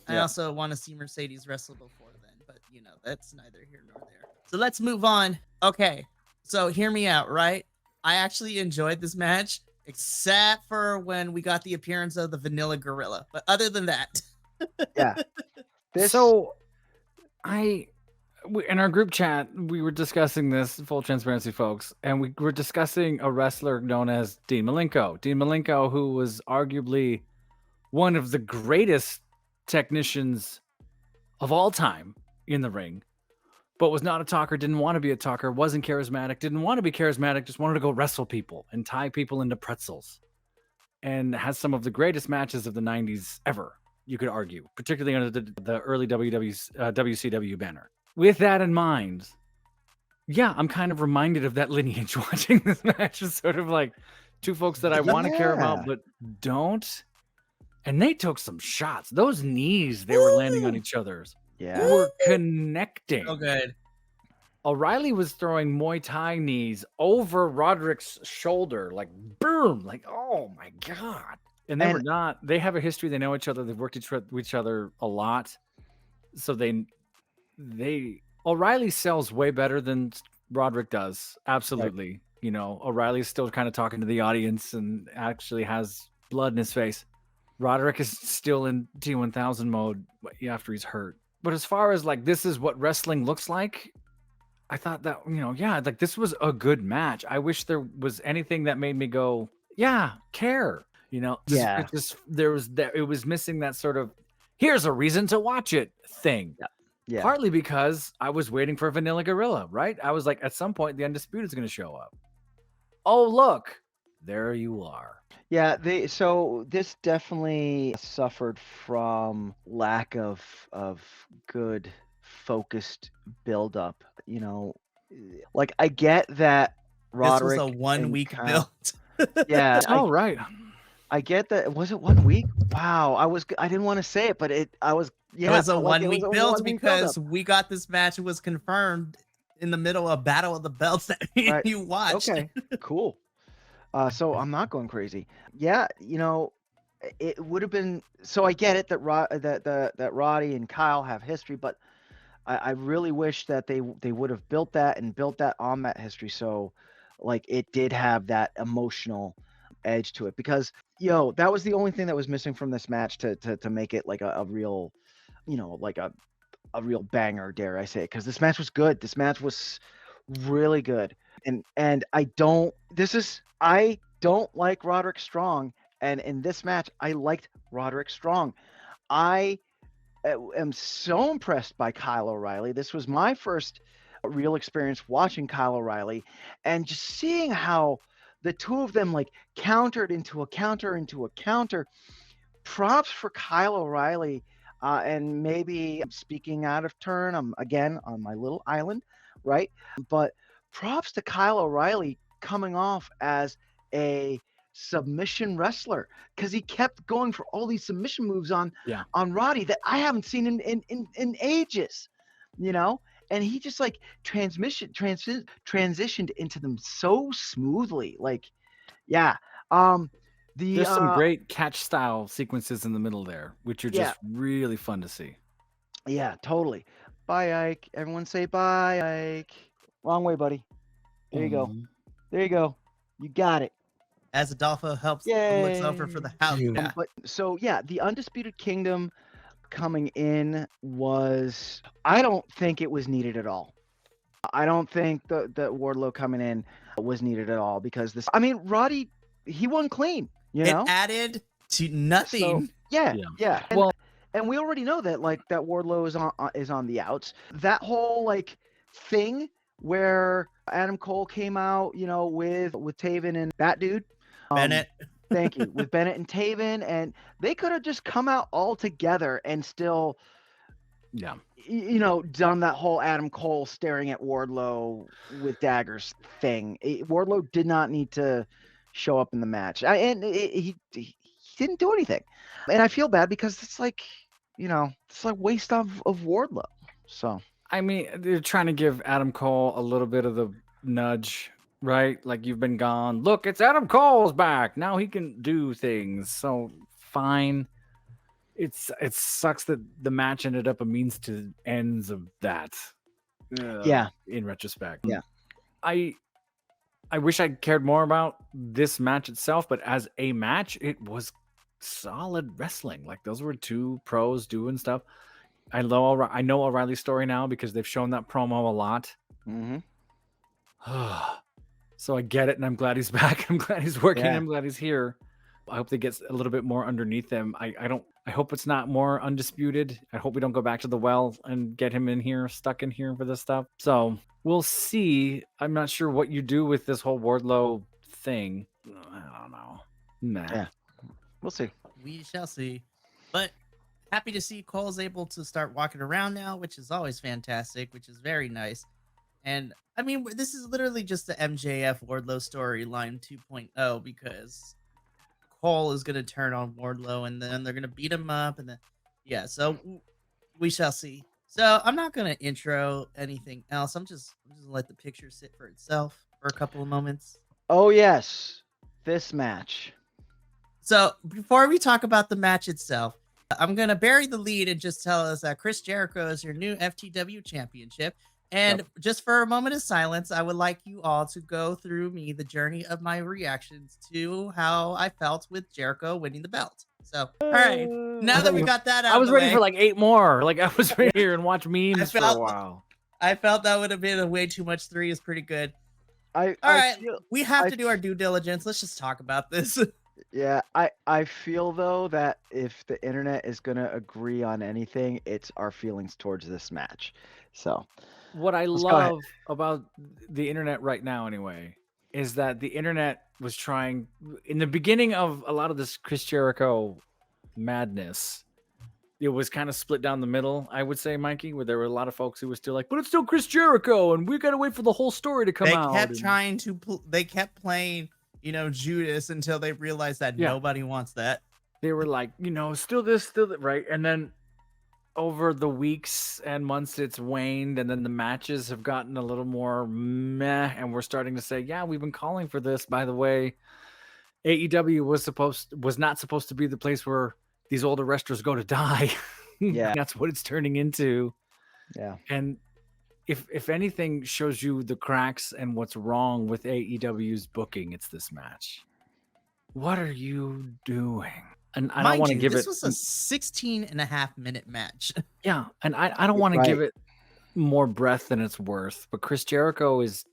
I also want to see Mercedes wrestle before then, but that's neither here nor there. So let's move on. Okay, so hear me out, right? I actually enjoyed this match, except for when we got the appearance of the Vanilla Gorilla. But other than that, yeah. So in our group chat, we were discussing this, full transparency, folks, and we were discussing a wrestler known as Dean Malenko. Dean Malenko, who was arguably one of the greatest technicians of all time in the ring, but was not a talker, didn't want to be a talker, wasn't charismatic, didn't want to be charismatic, just wanted to go wrestle people and tie people into pretzels. And has some of the greatest matches of the 90s ever, you could argue, particularly under the early WCW banner. With that in mind, yeah, I'm kind of reminded of that lineage watching this match. It's sort of like two folks that I want to care about, but don't. And they took some shots. Those knees they were landing on each other's were connecting. So good. O'Reilly was throwing Muay Thai knees over Roderick's shoulder, like boom, like oh my god. And they were not. They have a history. They know each other. They've worked with each other a lot. So they O'Reilly sells way better than Roderick does. Absolutely. Right. You know, O'Reilly's still kind of talking to the audience and actually has blood in his face. Roderick is still in T1000 mode after he's hurt. But as far as like this is what wrestling looks like, I thought that, you know, yeah, like this was a good match. I wish there was anything that made me go, yeah, care. You know, it was missing that sort of here's a reason to watch it thing. Yeah. Partly because I was waiting for Vanilla Gorilla, right? I was like, at some point, the Undisputed is going to show up. Oh, look, there you are. Yeah, so this definitely suffered from lack of good focused build-up. You know, like I get that Roderick. This was a 1 week build. Yeah. Right. I get that. Was it 1 week? Wow. I didn't want to say it, but it was a 1 week build because we got this match. It was confirmed in the middle of Battle of the Belts that you watched. Okay, cool. So I'm not going crazy. Yeah, you know, it would have been. So I get it that that Roddy and Kyle have history, but I really wish that they would have built that on that history. So like it did have that emotional edge to it, because that was the only thing that was missing from this match to make it like a real, like a real banger, dare I say it, because this match was good. This match was really good. And I don't like Roderick Strong, and in this match I liked Roderick Strong. I am so impressed by Kyle O'Reilly. This was my first real experience watching Kyle O'Reilly, and just seeing how the two of them like countered into a counter. Props for Kyle O'Reilly. And maybe I'm speaking out of turn. I'm again on my little island, right? But props to Kyle O'Reilly coming off as a submission wrestler, because he kept going for all these submission moves on Roddy that I haven't seen in ages, and he just like transitioned into them so smoothly. Like, yeah. There's some great catch style sequences in the middle there, which are just really fun to see. Yeah, totally. Bye, Ike. Everyone say bye, Ike. Wrong way, buddy. There you go. There you go. You got it. As Adolfo looks over for the house. Yeah. But so yeah, the Undisputed Kingdom coming in was, I don't think it was needed at all. I don't think that Wardlow coming in was needed at all, because Roddy, he won clean. It added to nothing. So, yeah. And we already know that that Wardlow is on the outs. That whole like thing where Adam Cole came out, with Taven and that dude, Bennett. Thank you, with Bennett and Taven, and they could have just come out all together and still, done that whole Adam Cole staring at Wardlow with daggers thing. Wardlow did not need to show up in the match, and he didn't do anything, and I feel bad because it's like, it's like waste of Wardlow. So I mean, they're trying to give Adam Cole a little bit of the nudge, right? Like, you've been gone. Look, it's Adam Cole's back. Now he can do things. So fine. It sucks that the match ended up a means to ends of that. In retrospect. Yeah. I wish I cared more about this match itself, but as a match, it was solid wrestling. Like, those were two pros doing stuff. I know O'Reilly's story now because they've shown that promo a lot. Mm-hmm. So I get it, and I'm glad he's back. I'm glad he's working. I'm glad he's here. I hope they get a little bit more underneath them. I I hope it's not more undisputed. I hope we don't go back to the well and get him in here, stuck in here for this stuff. So we'll see. I'm not sure what you do with this whole Wardlow thing. I don't know. Nah. Yeah. We'll see. We shall see. But happy to see Cole's able to start walking around now, which is always fantastic, which is very nice. And I mean, this is literally just the MJF Wardlow storyline 2.0 because Cole is going to turn on Wardlow and then they're going to beat him up. And then, yeah, so we shall see. So I'm not going to intro anything else. I'm just going to let the picture sit for itself for a couple of moments. Oh, yes. This match. So before we talk about the match itself, I'm going to bury the lead and just tell us that Chris Jericho is your new FTW championship. And just for a moment of silence, I would like you all to go through me the journey of my reactions to how I felt with Jericho winning the belt. So, all right, now that we got that out, I was of the ready way, for like 8 more. Like I was ready here and watch memes for a while. I felt that would have been a way too much. 3 is pretty good. All right, we have to do our due diligence. Let's just talk about this. Yeah, I feel though that if the internet is gonna agree on anything, it's our feelings towards this match. So what I love about the internet right now, anyway, is that the internet was trying in the beginning of a lot of this Chris Jericho madness. It was kind of split down the middle, I would say, Mikey, where there were a lot of folks who were still like, but it's still Chris Jericho, and we got to wait for the whole story to come out. They kept playing, Judas until they realized that nobody wants that. They were like, still this, still that, right? And then over the weeks and months, it's waned, and then the matches have gotten a little more meh, and we're starting to say, yeah, we've been calling for this. By the way, AEW was not supposed to be the place where these older wrestlers go to die. Yeah. That's what it's turning into. Yeah. And if anything shows you the cracks and what's wrong with AEW's booking, it's this match. What are you doing? And I don't want to give this was a 16.5-minute match. Yeah. And I don't want to give it more breath than it's worth. But Chris Jericho is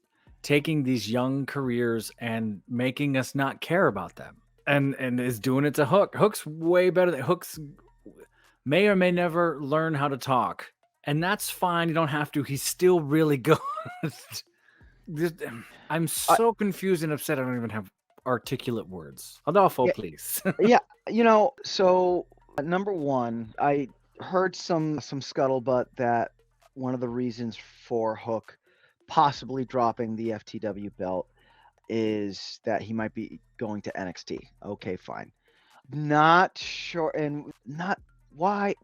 taking these young careers and making us not care about them. And is doing it to Hook. Hook's way better than Hook's may or may never learn how to talk. And that's fine. You don't have to. He's still really good. I'm so confused and upset. I don't even have articulate words. Adolfo, please. Yeah. So number one, I heard some scuttlebutt that one of the reasons for Hook possibly dropping the FTW belt is that he might be going to NXT. Okay, fine. Not sure, and not why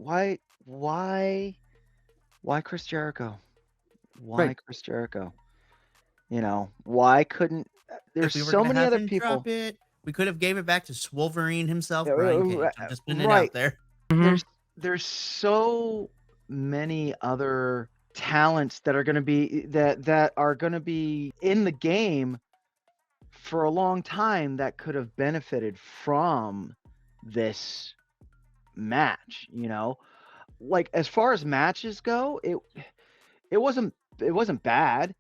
Chris Jericho? Why Chris Jericho? Why couldn't there's so many other people? We could have gave it back to Swolverine himself, Brian Cage. I'm just putting it out there. There's so many other talents that are going to be that are going to be in the game for a long time that could have benefited from this match. Like as far as matches go, it wasn't bad.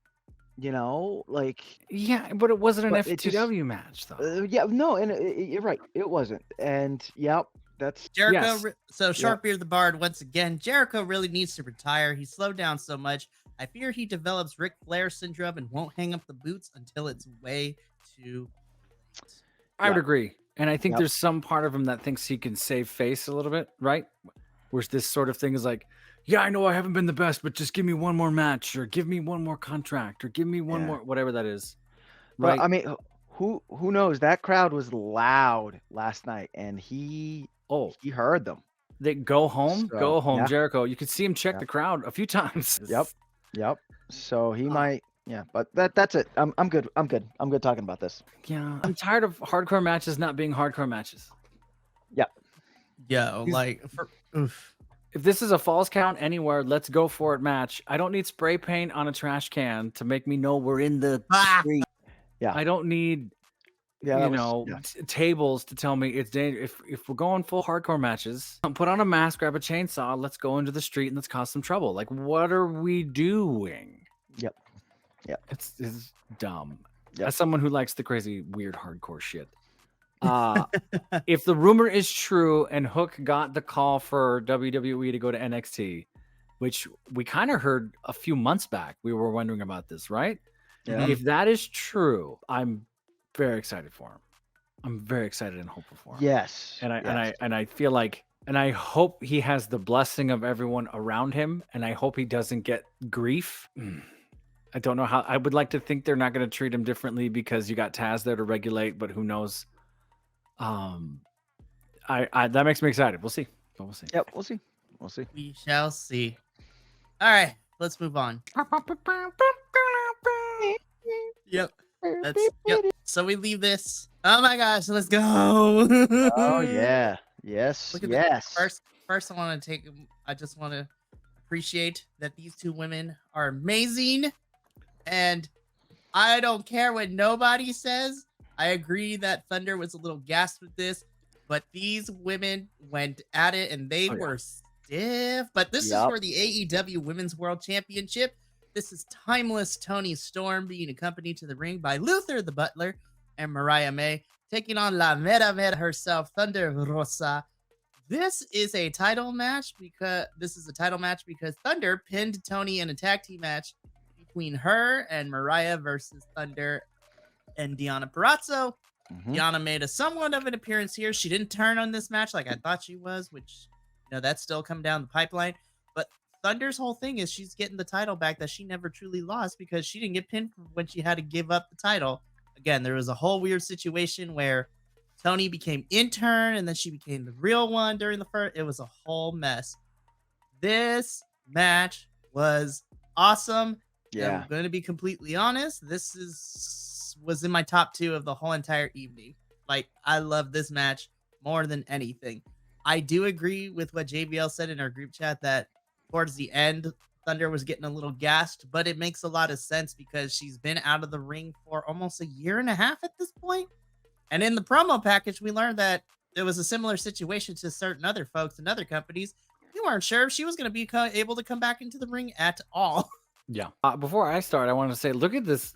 Like but it wasn't an FTW match though. You're right, it wasn't. And that's Jericho. Yes. So Sharpbeard the Bard once again. Jericho really needs to retire. He slowed down so much. I fear he develops Ric Flair syndrome and won't hang up the boots until it's way too late. I would agree. And I think there's some part of him that thinks he can save face a little bit, right? Whereas this sort of thing is like, yeah, I know I haven't been the best, but just give me one more match or give me one more contract or give me one more, whatever that is. Right. Well, I mean, who knows? That crowd was loud last night and he heard them. They go home, Jericho. You could see him check the crowd a few times. Yep. So he might, but that's it. I'm good. I'm good talking about this. Yeah. I'm tired of hardcore matches not being hardcore matches. Yeah. If this is a falls count anywhere, let's go for it match. I don't need spray paint on a trash can to make me know we're in the street. Yeah. I don't need tables to tell me it's dangerous. If we're going full hardcore matches, put on a mask, grab a chainsaw, let's go into the street and let's cause some trouble. Like, what are we doing? Yep. It's dumb. As someone who likes the crazy, weird, hardcore shit, If the rumor is true and Hook got the call for WWE to go to NXT, which we kind of heard a few months back, we were wondering about this, right? Yeah. If that is true, I'm very excited for him. I'm very excited and hopeful for him. Yes. And yes. I feel like, and I hope he has the blessing of everyone around him, and I hope he doesn't get grief. I don't know how. I would like to think they're not going to treat him differently because you got Taz there to regulate, but who knows? That makes me excited. We'll see. We'll see. Yep, we'll see. We'll see. We shall see. All right, let's move on. Yep. So we leave this. Oh my gosh, let's go. Oh yeah. Yes. Look at yes. First, I just want to appreciate that these two women are amazing, and I don't care what nobody says. I agree that Thunder was a little gassed with this, but these women went at it and they were stiff. But this is for the AEW Women's World Championship. This is timeless Toni Storm being accompanied to the ring by Luther the Butler and Mariah May, taking on La Mera Mera herself, Thunder Rosa. This is a title match because Thunder pinned Toni in a tag team match between her and Mariah versus Thunder and Deonna Purrazzo. Deonna made a somewhat of an appearance here. She didn't turn on this match like I thought she was, which, that's still come down the pipeline. But Thunder's whole thing is she's getting the title back that she never truly lost because she didn't get pinned when she had to give up the title. Again, there was a whole weird situation where Toni became intern and then she became the real one during the first. It was a whole mess. This match was awesome. Yeah. I'm going to be completely honest. This was in my top 2 of the whole entire evening. Like, I love this match more than anything. I do agree with what JBL said in our group chat that towards the end, Thunder was getting a little gassed, but it makes a lot of sense because she's been out of the ring for almost a year and a half at this point. And in the promo package, we learned that there was a similar situation to certain other folks and other companies. We weren't sure if she was going to be able to come back into the ring at all. Yeah. Before I start, I want to say, look at this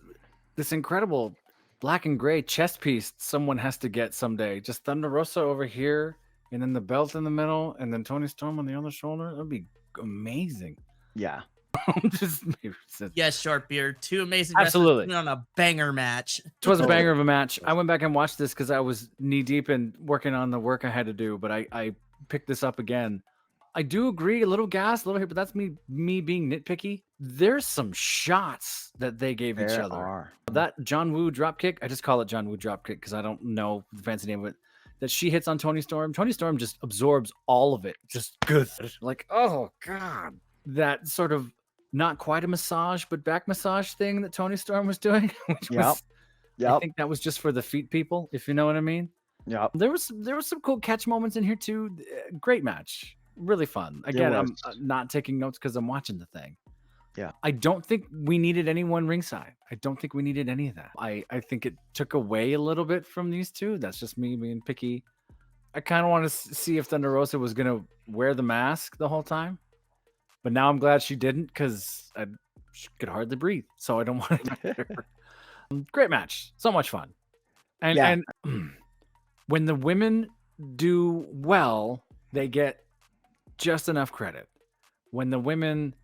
incredible black and gray chest piece someone has to get someday. Just Thunder Rosa over here, and then the belt in the middle, and then Toni Storm on the other shoulder. That'd be amazing. Yeah. Yes, Short Beard. 2 amazing Absolutely wrestlers on a banger match. It was a banger of a match. I went back and watched this because I was knee deep in working on the work I had to do, but I picked this up again. I do agree, a little gas, a little hit, but that's me being nitpicky. There's some shots that they gave each other. That John Woo dropkick, I just call it John Woo dropkick because I don't know the fancy name of it, that she hits on Toni Storm. Toni Storm just absorbs all of it. Just good. Like, oh, God. That sort of not quite a massage, but back massage thing that Toni Storm was doing. I think that was just for the feet people, if you know what I mean. Yeah. There was some cool catch moments in here, too. Great match. Really fun. Again, I'm not taking notes because I'm watching the thing. Yeah. I don't think we needed anyone ringside. I don't think we needed any of that. I think it took away a little bit from these two. That's just me being picky. I kind of want to see if Thunder Rosa was going to wear the mask the whole time. But now I'm glad she didn't because she could hardly breathe. So I don't want to hit her. Great match. So much fun. And when the women do well, they get just enough credit. When the women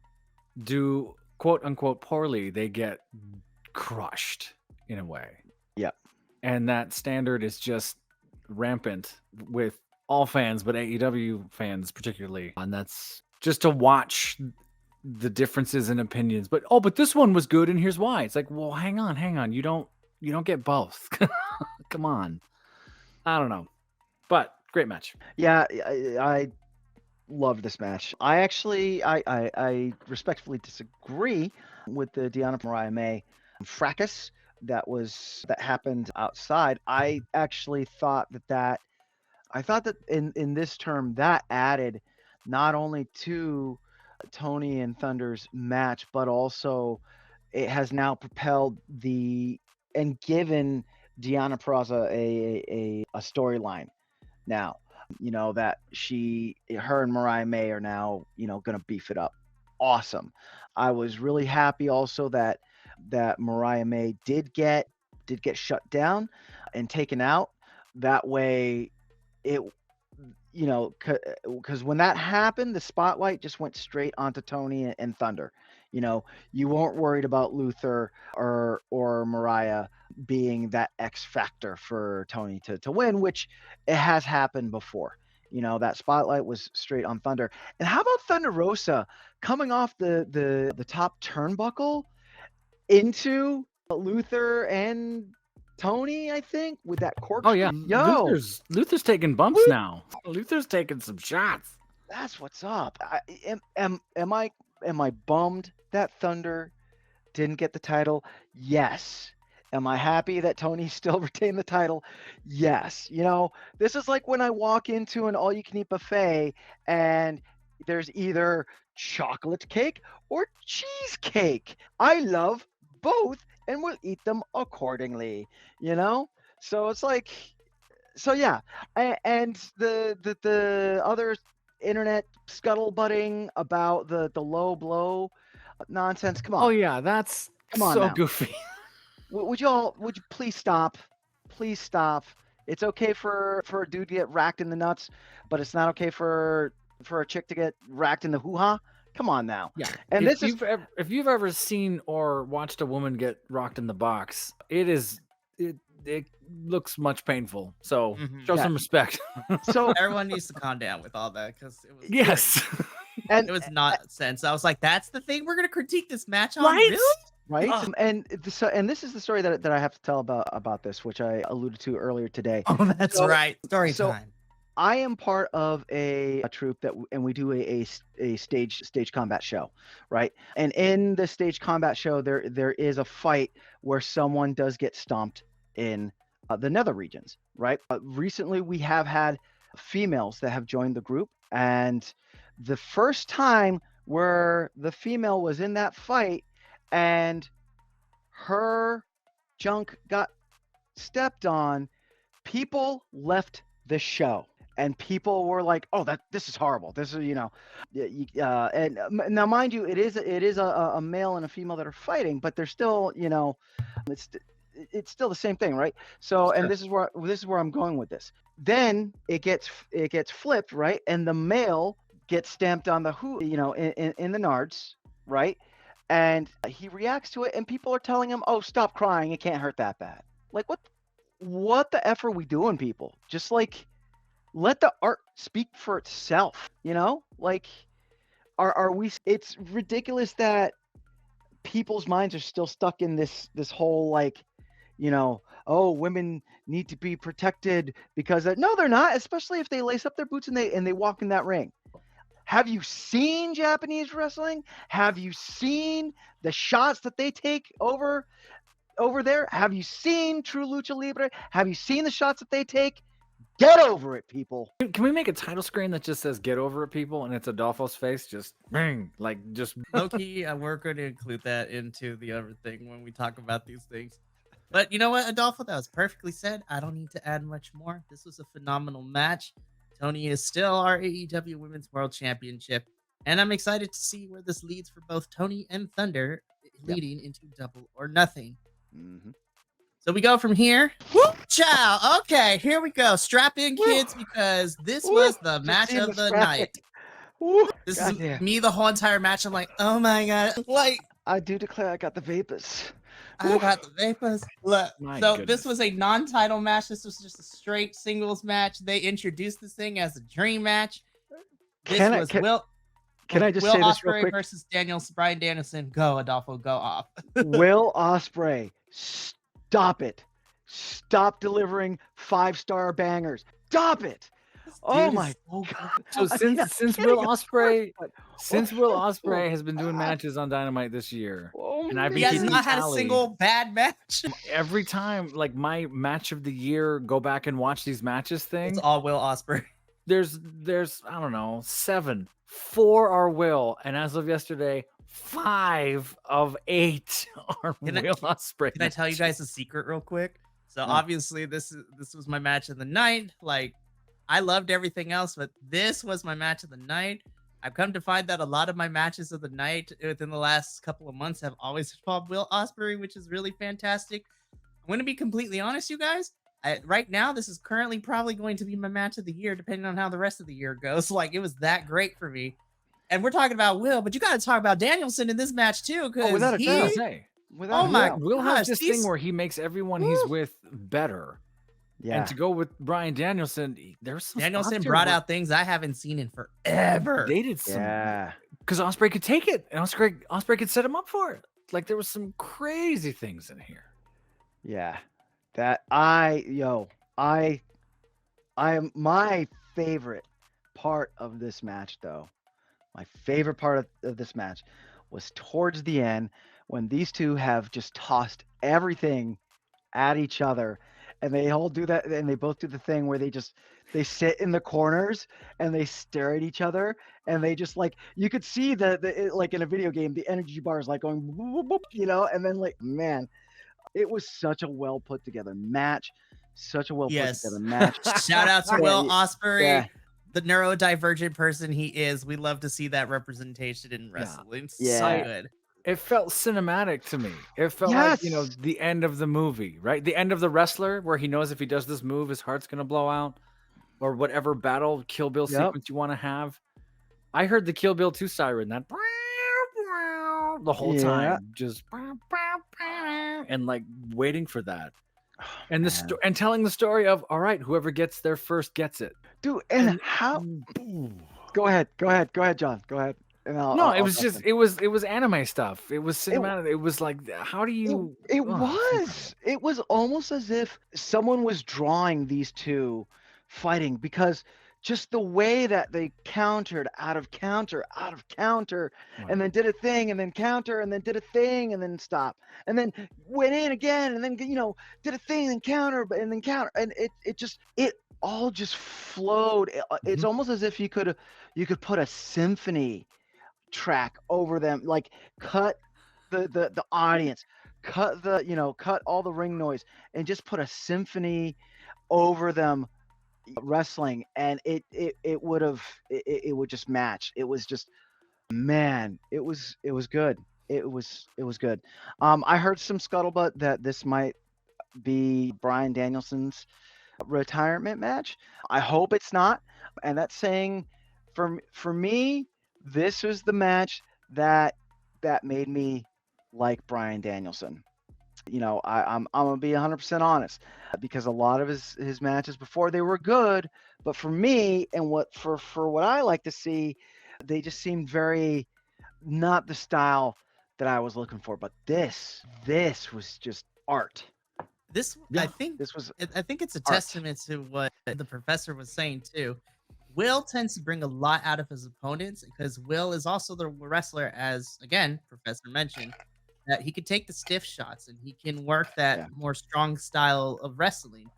do quote unquote poorly, they get crushed in a way. Yeah. And that standard is just rampant with all fans, but AEW fans particularly. And that's just to watch the differences in opinions. But this one was good and here's why. It's like, well, hang on. You don't get both. Come on. I don't know. But great match. Yeah, I love this match. I actually I respectfully disagree with the Deonna Mariah May fracas that happened outside. I actually thought that in this term that added not only to Toni and Thunder's match, but also it has now propelled and given Deonna Purrazzo a storyline now. That her and Mariah May are now, going to beef it up. Awesome. I was really happy also that Mariah May did get shut down and taken out That way, it, because when that happened, the spotlight just went straight onto Tony and Thunder. You weren't worried about Luther or Mariah being that X factor for Tony to win, which it has happened before. That spotlight was straight on Thunder. And how about Thunder Rosa coming off the top turnbuckle into Luther and Tony, I think, with that corkscrew. Oh yeah, Luther's taking bumps now. Luther's taking some shots. That's what's up. Am I bummed that Thunder didn't get the title? Yes. Am I happy that Tony still retained the title? Yes. This is like when I walk into an all-you-can-eat buffet and there's either chocolate cake or cheesecake. I love both and will eat them accordingly. So it's like, yeah. And the other internet scuttlebutting about the low blow nonsense. Come on. Oh yeah, that's so goofy. Would you please stop? Please stop. It's okay for a dude to get racked in the nuts, but it's not okay for a chick to get racked in the hoo-ha. Come on now. Yeah. And if you've ever seen or watched a woman get rocked in the box, it looks much painful. So show some respect. So everyone needs to calm down with all that, because it was and it was nonsense. I was like, that's the thing we're gonna critique this match on, right? Really? Right. And this is the story that I have to tell about this, which I alluded to earlier today. Oh, that's right. Story time. I am part of a troupe and we do a stage combat show, right? And in the stage combat show, there is a fight where someone does get stomped in the nether regions, right? Recently, we have had females that have joined the group, and the first time where the female was in that fight and her junk got stepped on, people left the show. And people were like, "Oh, this is horrible. This is, and now, mind you, it is a male and a female that are fighting, but they're still, it's still the same thing, right?" So, sure. And this is where I'm going with this. Then it gets flipped, right? And the male gets stamped on the in the nards, right? And he reacts to it, and people are telling him, "Oh, stop crying. It can't hurt that bad." Like, what the F are we doing, people? Just like, let the art speak for itself, like, are we, it's ridiculous that people's minds are still stuck in this whole, like, oh, women need to be protected because no, they're not, especially if they lace up their boots and they walk in that ring. Have you seen Japanese wrestling? Have you seen the shots that they take over there? Have you seen True Lucha Libre? Have you seen the shots that they take? Get over it, people. Can we make a title screen that just says "Get over it, people" and it's Adolfo's face? Just low-key, we're going to include that into the other thing when we talk about these things. But you know what, Adolfo? That was perfectly said. I don't need to add much more. This was a phenomenal match. Tony is still our AEW Women's World Championship, and I'm excited to see where this leads for both Tony and Thunder, leading into Double or Nothing. Mm-hmm. So we go from here. Ciao. Okay, here we go. Strap in, kids, because this was the match of the night. This is me the whole entire match. I'm like, oh my God. Like, I do declare I got the vapors. I got the vapors. Look, this was a non-title match. This was just a straight singles match. They introduced this thing as a dream match. Can I just say this real quick? Versus Brian Danielson. Go, Adolfo, go off. Will Ospreay, stop it. Stop delivering 5-star bangers. Stop it. Oh my God. So since Will Ospreay has been doing matches on Dynamite this year, he has not had a single bad match. Every time, like, my match of the year, go back and watch these matches thing. It's all Will Ospreay. There's I don't know, 7. 4 are Will, and as of yesterday, 5 of 8 are Will Ospreay. Can I tell you guys a secret real quick? So obviously this was my match of the night. Like, I loved everything else, but this was my match of the night. I've come to find that a lot of my matches of the night within the last couple of months have always involved Will Ospreay, which is really fantastic. I'm going to be completely honest, you guys. Right now, this is currently probably going to be my match of the year, depending on how the rest of the year goes. Like, it was that great for me. And we're talking about Will, but you got to talk about Danielson in this match too, because without a I was gonna he, say, Without oh a my doubt. Will has gosh, this thing where he makes everyone he's with better. Yeah. And to go with Bryan Danielson, there's some Danielson spots here brought where out things I haven't seen in forever. they did some, Yeah. because Osprey could take it, and Osprey could set him up for it. Like, there was some crazy things in here. Yeah. My favorite part of this match, though, my favorite part of this match was towards the end when these two have just tossed everything at each other, and they all do that, and they both do the thing where they sit in the corners and they stare at each other, and they just, like, you could see like in a video game, the energy bar is like going boop, boop, you know, and then, like, man, it was such a well put together match. Such a well put together match. Shout out to Will Ospreay, Yeah. the neurodivergent person he is. We love to see that representation in wrestling. Yeah. So good. It felt cinematic to me. It felt like, the end of the movie, right? The end of The Wrestler, where he knows if he does this move, his heart's going to blow out, or whatever battle Kill Bill sequence you want to have. I heard the Kill Bill 2 siren, that the whole time, just and like waiting for that. And and telling the story of, all right, whoever gets there first gets it. Dude, and how? Go ahead, John. Go ahead. And it was anime stuff. It was cinematic. It was like, how do you? It was almost as if someone was drawing these two fighting, because just the way that they countered out of counter, and then did a thing, and then counter, and then did a thing, and then stop, and then went in again, and then did a thing, and counter, and it all just flowed. It's almost as if you could put a symphony track over them, like cut the audience, cut all the ring noise, and just put a symphony over them wrestling, and it would just match. It was just, man, it was good. It was good. I heard some scuttlebutt that this might be Bryan Danielson's retirement match. I hope it's not. And that's saying, for me, this was the match that made me like Bryan Danielson. I'm gonna be 100% honest, because a lot of his matches before, they were good, but for me, and for what I like to see, they just seemed very not the style that I was looking for. But this was just art. I think it's a testament to what the professor was saying too. Will tends to bring a lot out of his opponents, because Will is also the wrestler, as again Professor mentioned, that he could take the stiff shots and he can work that more strong style of wrestling.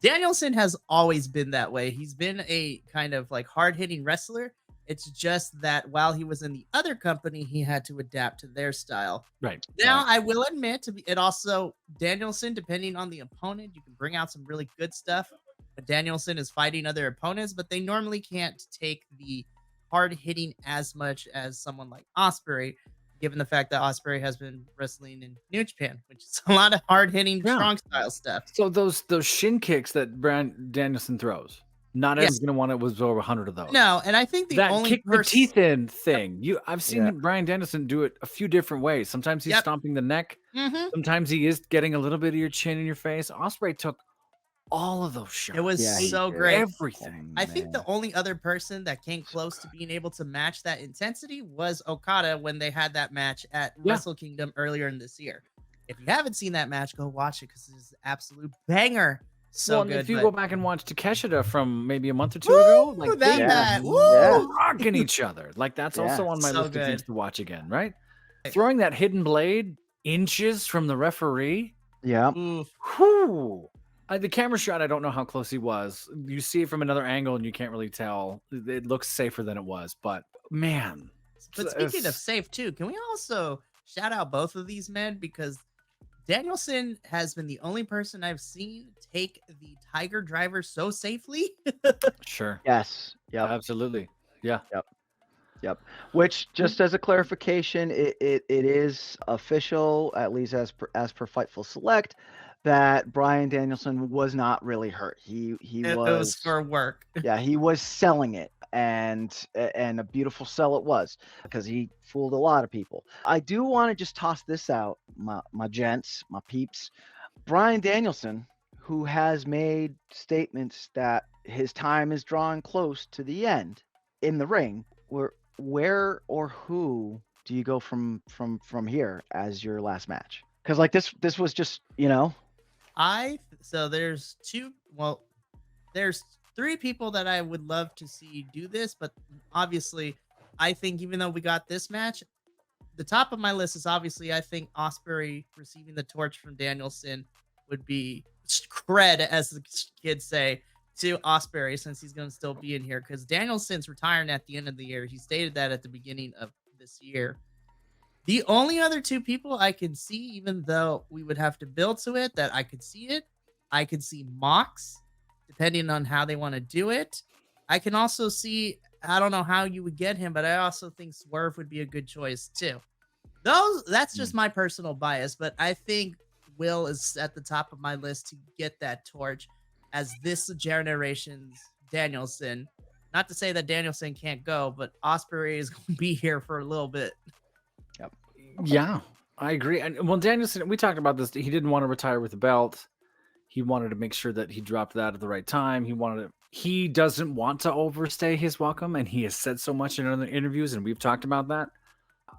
Danielson has always been that way. He's been a kind of like hard-hitting wrestler. It's just that while he was in the other company, he had to adapt to their style. Right. Now, I will admit, it also, Danielson, depending on the opponent, you can bring out some really good stuff. But Danielson is fighting other opponents, but they normally can't take the hard-hitting as much as someone like Ospreay, given the fact that Osprey has been wrestling in New Japan, which is a lot of hard-hitting, strong style stuff. So those shin kicks that Bryan Danielson throws, not everyone's going to want to absorb 100 of those. No, and I think the that only kick the teeth in thing, I've seen Bryan Danielson do it a few different ways. Sometimes he's stomping the neck. Sometimes he is getting a little bit of your chin in your face. Osprey took all of those shots. It was so great. Everything. I think the only other person that came close to being able to match that intensity was Okada when they had that match at Wrestle Kingdom earlier in this year. If you haven't seen that match, go watch it, because it's an absolute banger. So good. If you go back and watch Takeshita from maybe a month or two ago, like rocking each other. Like, that's also on my list of things to watch again, right? Throwing that hidden blade inches from the referee. Yeah. Whoo. The camera shot, I don't know how close he was. You see it from another angle and you can't really tell. It looks safer than it was, but man. But speaking of safe too, can we also shout out both of these men? Because Danielson has been the only person I've seen take the Tiger Driver so safely. Sure. Yes. Yeah. Absolutely. Yeah. Yep. Which, just as a clarification, it is official, at least as per Fightful Select, that Bryan Danielson was not really hurt. He It was for work. yeah, he was selling it, and a beautiful sell it was, because he fooled a lot of people. I do want to just toss this out, my gents, my peeps. Bryan Danielson, who has made statements that his time is drawing close to the end in the ring, where or who do you go from here as your last match? Because like this was just, So there's there's 3 people that I would love to see do this, but obviously I think even though we got this match, the top of my list is obviously I think Ospreay receiving the torch from Danielson would be cred, as the kids say, to Ospreay, since he's going to still be in here, because Danielson's retiring at the end of the year. He stated that at the beginning of this year. The only other 2 people I can see, even though we would have to build to it, that I could see it, I could see Mox, depending on how they want to do it. I can also see, I don't know how you would get him, but I also think Swerve would be a good choice too. That's just my personal bias, but I think Will is at the top of my list to get that torch as this generation's Danielson. Not to say that Danielson can't go, but Ospreay is going to be here for a little bit. Yep. Yeah, I agree. And well, Danielson, we talked about this. He didn't want to retire with the belt. He wanted to make sure that he dropped that at the right time. He doesn't want to overstay his welcome, and he has said so much in other interviews, and we've talked about that.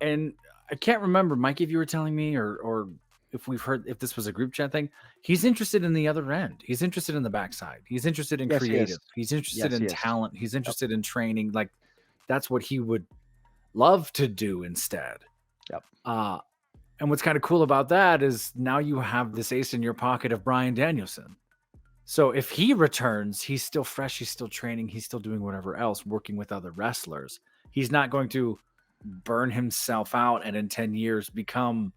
And I can't remember, Mike, if you were telling me or if this was a group chat thing. He's interested in the other end. He's interested in the backside. He's interested in creative. He's interested in talent. He's interested in training. Like, that's what he would love to do instead. Yep. And what's kind of cool about that is now you have this ace in your pocket of Bryan Danielson. So if he returns, he's still fresh. He's still training. He's still doing whatever else, working with other wrestlers. He's not going to burn himself out and in 10 years become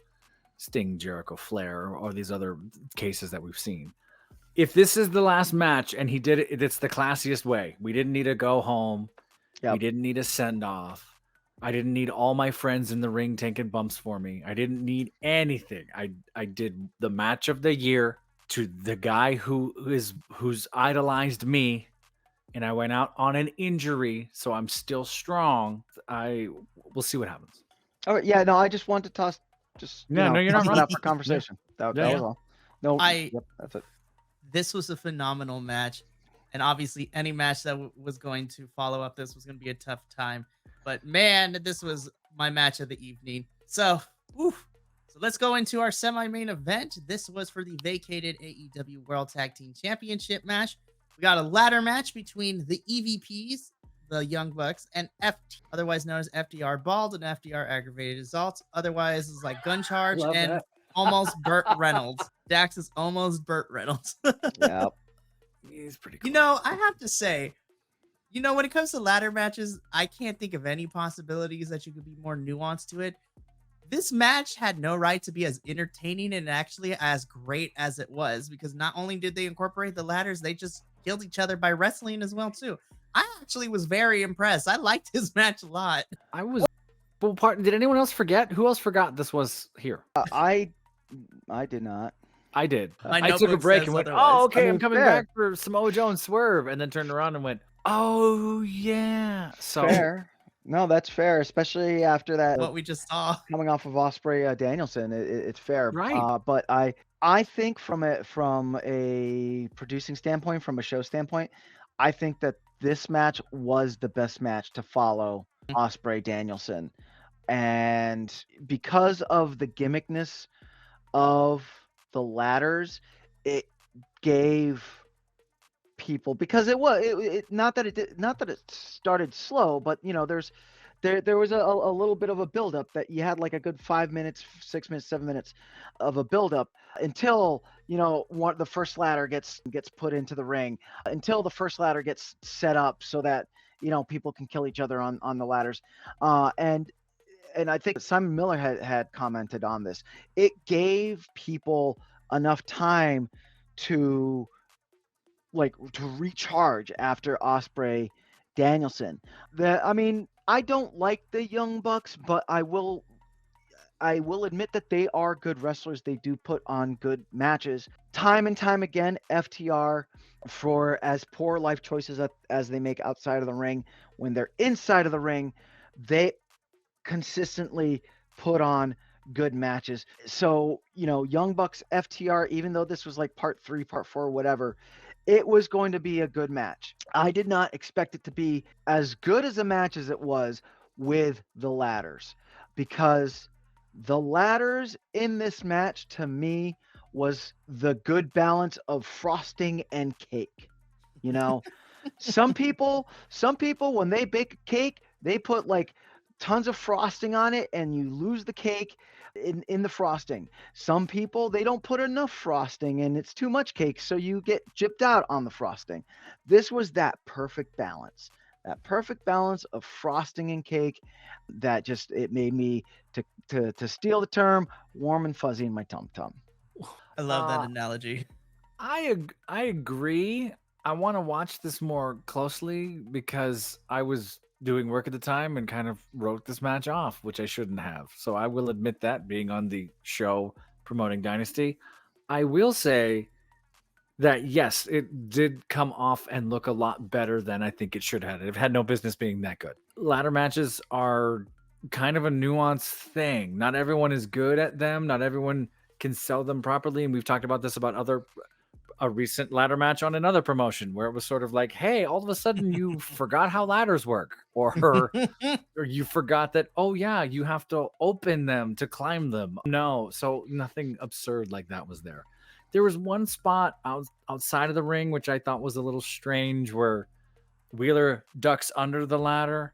Sting, Jericho, Flair, or these other cases that we've seen. If this is the last match and he did it, it's the classiest way. We didn't need to go home. Yep. We didn't need a send off. I didn't need all my friends in the ring taking bumps for me. I didn't need anything. I did the match of the year to the guy who's idolized me, and I went out on an injury, so I'm still strong. We'll see what happens. Oh yeah, no, I just want to toss. No, you're not wrong. That up for conversation. That was all. No, that's it. This was a phenomenal match, and obviously any match that was going to follow up this was going to be a tough time. But man, this was my match of the evening. So let's go into our semi-main event. This was for the vacated AEW World Tag Team Championship match. We got a ladder match between the EVPs, the Young Bucks, and FT, otherwise known as FDR Bald and FDR Aggravated Assault. Otherwise, it's like Gun Charge and almost Burt Reynolds. Dax is almost Burt Reynolds. Yeah, he's pretty cool. I have to say, when it comes to ladder matches, I can't think of any possibilities that you could be more nuanced to it. This match had no right to be as entertaining and actually as great as it was, because not only did they incorporate the ladders, they just killed each other by wrestling as well too. I actually was very impressed. I liked this match a lot. I was. Well, did anyone else forget? Who else forgot this was here? I did not. I did. I took a break and went, okay, I'm coming back for Samoa Joe and Swerve, and then turned around and went, oh yeah. So fair. No, that's fair, especially after that. What we just saw coming off of Ospreay Danielson, it's fair. Right. But I think from a producing standpoint, from a show standpoint, I think that this match was the best match to follow Ospreay Danielson, and because of the gimmickness of the ladders, it gave people, because it not that it started slow, but there was a little bit of a buildup that you had, like a good 5 minutes, 6 minutes, 7 minutes of a buildup until the first ladder gets put into the ring, until the first ladder gets set up so that people can kill each other on the ladders, and I think Simon Miller had commented on this. It gave people enough time to recharge after Ospreay Danielson. I don't like the Young Bucks, but I will I will admit that they are good wrestlers. They do put on good matches. Time and time again, FTR, for as poor life choices as they make outside of the ring, when they're inside of the ring, they consistently put on good matches. So, Young Bucks FTR, even though this was like part 3, part 4, whatever, it was going to be a good match. I did not expect it to be as good as a match as it was with the ladders, because the ladders in this match to me was the good balance of frosting and cake. Some people when they bake a cake, they put like tons of frosting on it and you lose the cake in the frosting. Some people, they don't put enough frosting and it's too much cake, so you get gypped out on the frosting. This was that perfect balance. That perfect balance of frosting and cake that just, it made me, to steal the term, warm and fuzzy in my tum-tum. I love that analogy. I agree. I want to watch this more closely because I was doing work at the time and kind of wrote this match off, which I shouldn't have. So I will admit that, being on the show promoting Dynasty. I will say that, yes, it did come off and look a lot better than I think it should have. It had no business being that good. Ladder matches are kind of a nuanced thing. Not everyone is good at them. Not everyone can sell them properly. And we've talked about this about a recent ladder match on another promotion where it was sort of like, hey, all of a sudden you forgot how ladders work, or you forgot that, oh yeah, you have to open them to climb them. No, so nothing absurd like that was there. There was one spot outside of the ring which I thought was a little strange, where Wheeler ducks under the ladder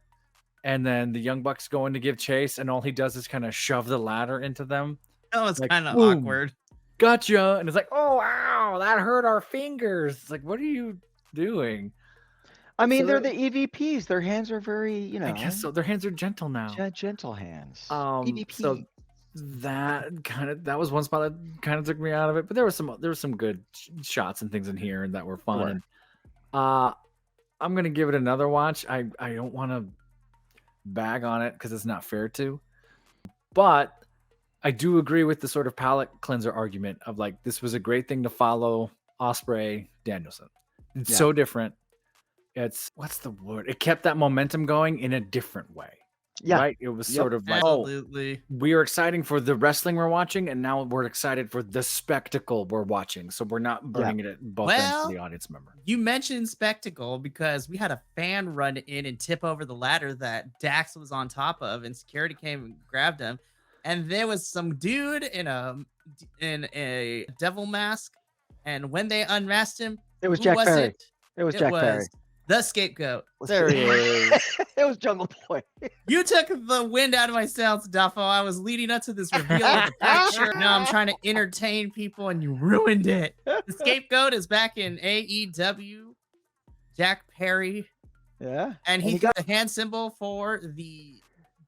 and then the Young Bucks go in to give chase, and all he does is kind of shove the ladder into them. That was Like, kind of boom. awkward. Gotcha. And it's like, oh wow, that hurt our fingers. It's like, what are you doing? I mean, So they're the EVPs. Their hands are very, I guess so. Their hands are gentle now. gentle hands. So EVP. that was one spot that kind of took me out of it. But there was some good shots and things in here that were fun. Sure. And I'm gonna give it another watch. I don't want to bag on it because it's not fair to, but I do agree with the sort of palate cleanser argument of like, this was a great thing to follow Ospreay Danielson. It's so different. It's, what's the word? It kept that momentum going in a different way. Yeah. Right? It was sort of like, Absolutely. we are exciting for the wrestling we're watching, and now we're excited for the spectacle we're watching. So we're not burning it at both ends of the audience member. You mentioned spectacle because we had a fan run in and tip over the ladder that Dax was on top of, and security came and grabbed him. And there was some dude in a devil mask, and when they unmasked him, It was Jack Perry. It was Jack Perry. The scapegoat. There he is. It was Jungle Boy. You took the wind out of my sails, Duffo. I was leading up to this reveal of the picture. Now I'm trying to entertain people, and you ruined it. The scapegoat is back in AEW. Jack Perry. Yeah. And he got a hand symbol for the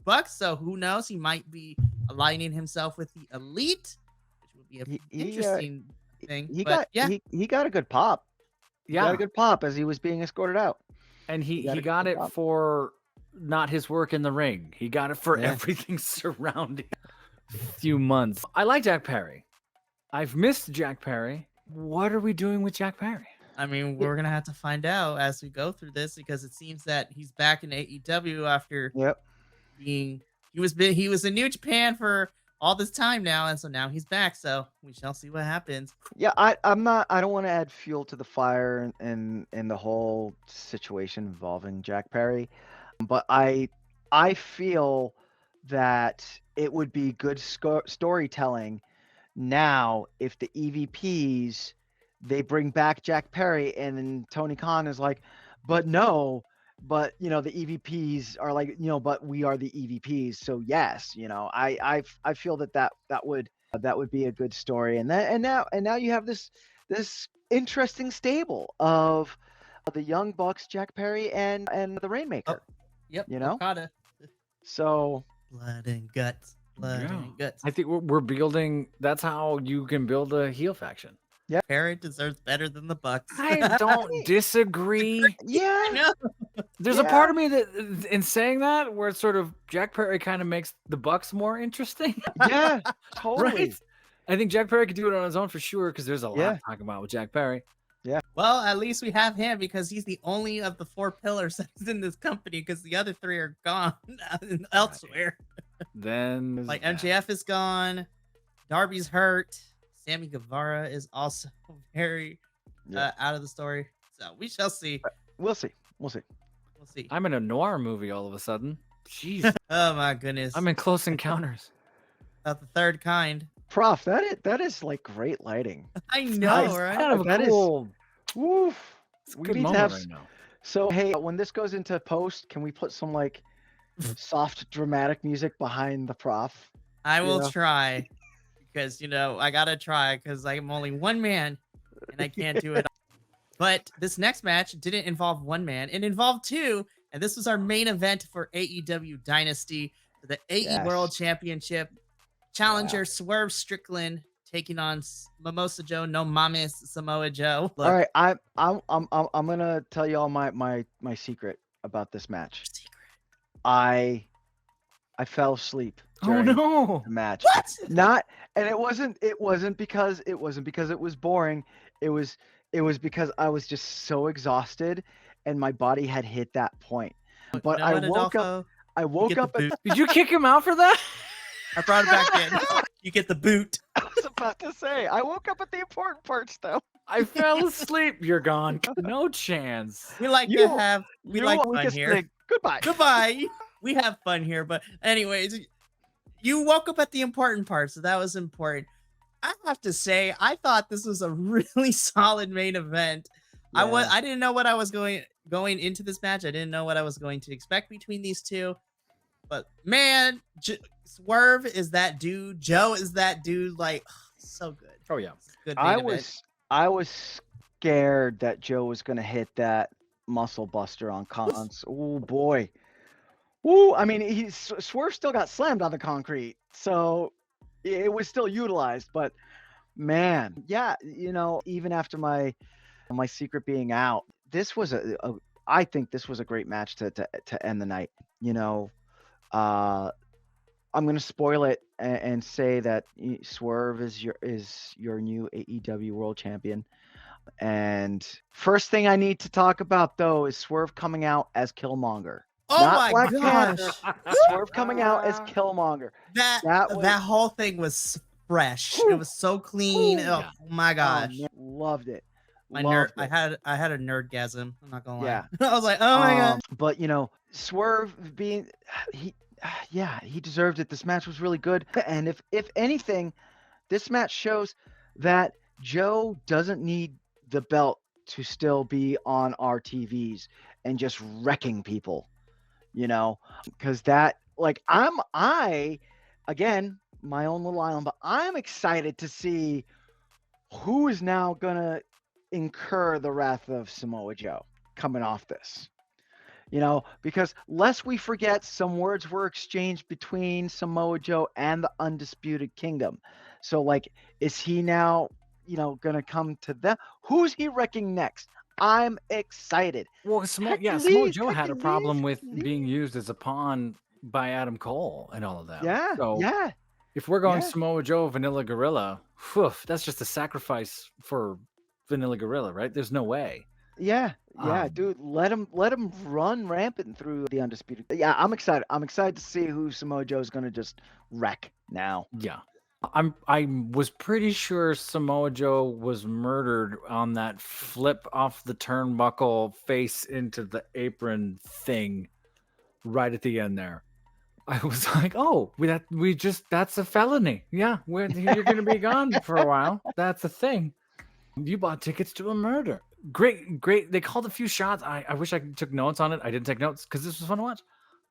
Bucks, so who knows? He might be aligning himself with the Elite, which would be an interesting thing. He got a good pop. He got a good pop as he was being escorted out. And he got it for not his work in the ring. He got it for everything surrounding a few months. I like Jack Perry. I've missed Jack Perry. What are we doing with Jack Perry? I mean, we're gonna have to find out as we go through this, because it seems that he's back in AEW after being he was in New Japan for all this time now, and so now he's back. So we shall see what happens. Yeah, I don't want to add fuel to the fire in the whole situation involving Jack Perry, but I feel that it would be good storytelling now if the EVPs, they bring back Jack Perry, and then Tony Khan is like, but no, but the EVPs are like, but we are the EVPs, so yes, I feel that would be a good story. And now you have this interesting stable of the Young Bucks, Jack Perry, and the Rainmaker. Yep. Okada. So blood and guts. I think we're building. That's how you can build a heel faction. Yeah. Perry deserves better than the Bucks. I don't disagree. Yeah. know. There's a part of me that, in saying that, where it's sort of Jack Perry kind of makes the Bucks more interesting. Yeah. Totally. Right? I think Jack Perry could do it on his own for sure, because there's a lot Yeah. to talk about with Jack Perry. Well, at least we have him because he's the only of the 4 pillars that's in this company because the other 3 are gone elsewhere. Then Like MJF is gone, Darby's hurt, Sammy Guevara is also very out of the story. So we shall see. We'll see. We'll see. We'll see. I'm in a noir movie all of a sudden. Jeez. Oh my goodness. I'm in Close Encounters. Of the third kind. Prof, that is like great lighting. I know, nice. right? Kind of a That is- cool. Woof. It's a We good need to moment have right now. So hey, when this goes into post, can we put some like soft dramatic music behind the prof? I will know? try because I gotta try because I'm only one man and I can't do it. But this next match didn't involve one man; it involved 2, and this was our main event for AEW Dynasty for the AE Yes. World Championship. Challenger Swerve Strickland taking on Mimosa Joe, no mames, Samoa Joe. Look, All right, I'm gonna tell you all my secret about this match. I fell asleep Oh during no! the match. What? Not, and it wasn't because it was boring. It was because I was just so exhausted, and my body had hit that point. But You know I what, woke up. Adolfo? I You woke get the up. At, boot. Did you kick him out for that? I brought it back in. You get the boot. I was about to say. I woke up at the important parts though. I fell asleep. You're gone. No chance. We like You- to have we You like are fun weakest here. link. Goodbye. Goodbye. We have fun here, but anyways, you woke up at the important part, so that was important. I have to say, I thought this was a really solid main event. Yeah. I didn't know what I was going into this match. I didn't know what I was going to expect between these two. But man, Swerve is that dude. Joe is that dude. Like, so good. Oh yeah. Good main event. I was scared that Joe was gonna hit that muscle buster on cons. Oh boy. Ooh, I mean, Swerve still got slammed on the concrete, so it was still utilized. But man, yeah, even after my secret being out, this was I think this was a great match to end the night. I'm gonna spoil it and say that Swerve is your new AEW World Champion. And first thing I need to talk about though is Swerve coming out as Killmonger. Oh Not my Black gosh. Panther. Swerve coming out as Killmonger. That was- whole thing was fresh. It was so clean. Whew. Oh my gosh. man, loved it. My Loved nerd, it. I had a nerdgasm. I'm not gonna lie. Yeah. I was like, oh my god. But Swerve being he deserved it. This match was really good. And if anything, this match shows that Joe doesn't need the belt to still be on our TVs and just wrecking people. Because that again, my own little island, but I'm excited to see who is now gonna incur the wrath of Samoa Joe coming off this. Because lest we forget, some words were exchanged between Samoa Joe and the Undisputed Kingdom. So, is he now, going to come to them? Who's he wrecking next? I'm excited. Well, Samoa Joe had a problem with being used as a pawn by Adam Cole and all of that. Yeah, So yeah. if we're going Yeah. Samoa Joe, Vanilla Gorilla, that's just a sacrifice for Vanilla Gorilla, right? There's no way. Yeah, Um, dude. Let him run rampant through the Undisputed. Yeah, I'm excited. I'm excited to see who Samoa Joe's going to just wreck now. Yeah. I was pretty sure Samoa Joe was murdered on that flip off the turnbuckle face into the apron thing right at the end there. I was like, oh, that's a felony. Yeah, you're going to be gone for a while. That's a thing. You bought tickets to a murder. Great. They called a few shots. I wish I took notes on it. I didn't take notes because this was fun to watch.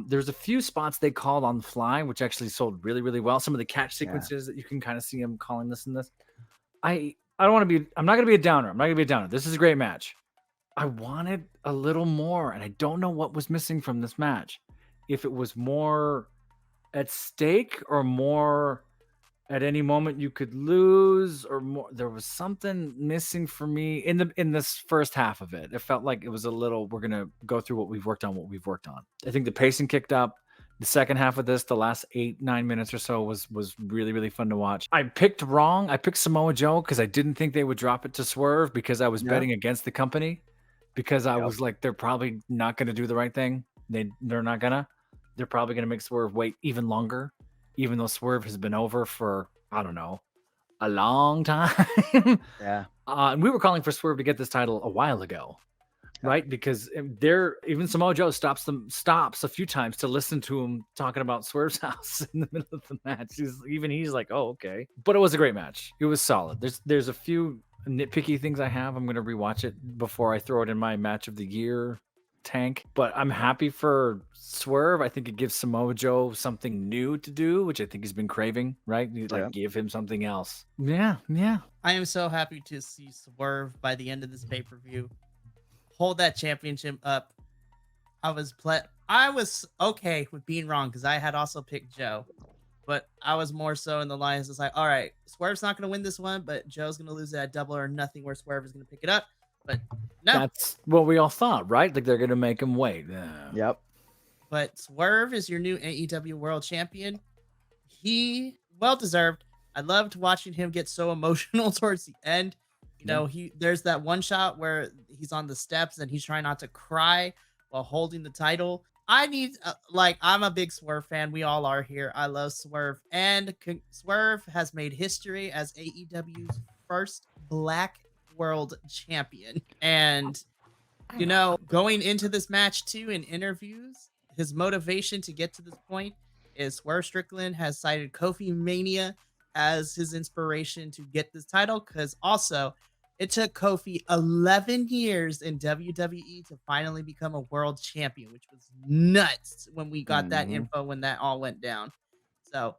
There's a few spots they called on the fly, which actually sold really, really well. Some of the catch sequences that you can kind of see them calling this and this. I'm not going to be a downer. This is a great match. I wanted a little more, and I don't know what was missing from this match. If it was more at stake or more at any moment you could lose or more. There was something missing for me in this first half of it. It felt like it was a little, we're going to go through what we've worked on. I think the pacing kicked up. The second half of this, the last 8-9 minutes or so was really, really fun to watch. I picked wrong. I picked Samoa Joe because I didn't think they would drop it to Swerve because I was betting against the company because I was like, they're probably not going to do the right thing. They're not going to. They're probably going to make Swerve wait even longer, even though Swerve has been over for, I don't know, a long time. Yeah. And we were calling for Swerve to get this title a while ago, right? Because even Samoa Joe stops a few times to listen to him talking about Swerve's house in the middle of the match. He's like, oh, okay. But it was a great match. It was solid. There's a few nitpicky things I have. I'm going to rewatch it before I throw it in my match of the year tank, but I'm happy for Swerve. I think it gives Samoa Joe something new to do, which I think he's been craving, right? Give him something else. Yeah. I am so happy to see Swerve by the end of this pay-per-view hold that championship up. I was okay with being wrong because I had also picked Joe, but I was more so in the lines. It's like, all right, Swerve's not going to win this one, but Joe's going to lose that double or nothing where Swerve is going to pick it up. But no, that's what we all thought, right? Like they're going to make him wait. Yep. But Swerve is your new AEW World Champion. He well deserved. I loved watching him get so emotional towards the end. You know, there's that one shot where he's on the steps and he's trying not to cry while holding the title. I'm a big Swerve fan. We all are here. I love Swerve, and Swerve has made history as AEW's first Black World Champion. And you know, going into this match too, in interviews, his motivation to get to this point is Swerve Strickland has cited Kofi Mania as his inspiration to get this title, because also it took Kofi 11 years in WWE to finally become a world champion, which was nuts when we got that info when that all went down. So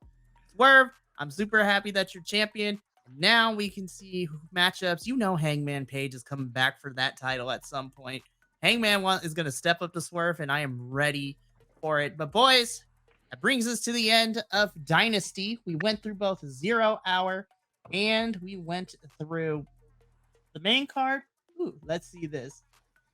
Swerve, I'm super happy that you're champion. Now we can see matchups. You know, Hangman Page is coming back for that title at some point. Hangman is going to step up to Swerve, and I am ready for it. But boys, that brings us to the end of Dynasty. We went through both 0 Hour and we went through the main card. Ooh, let's see this.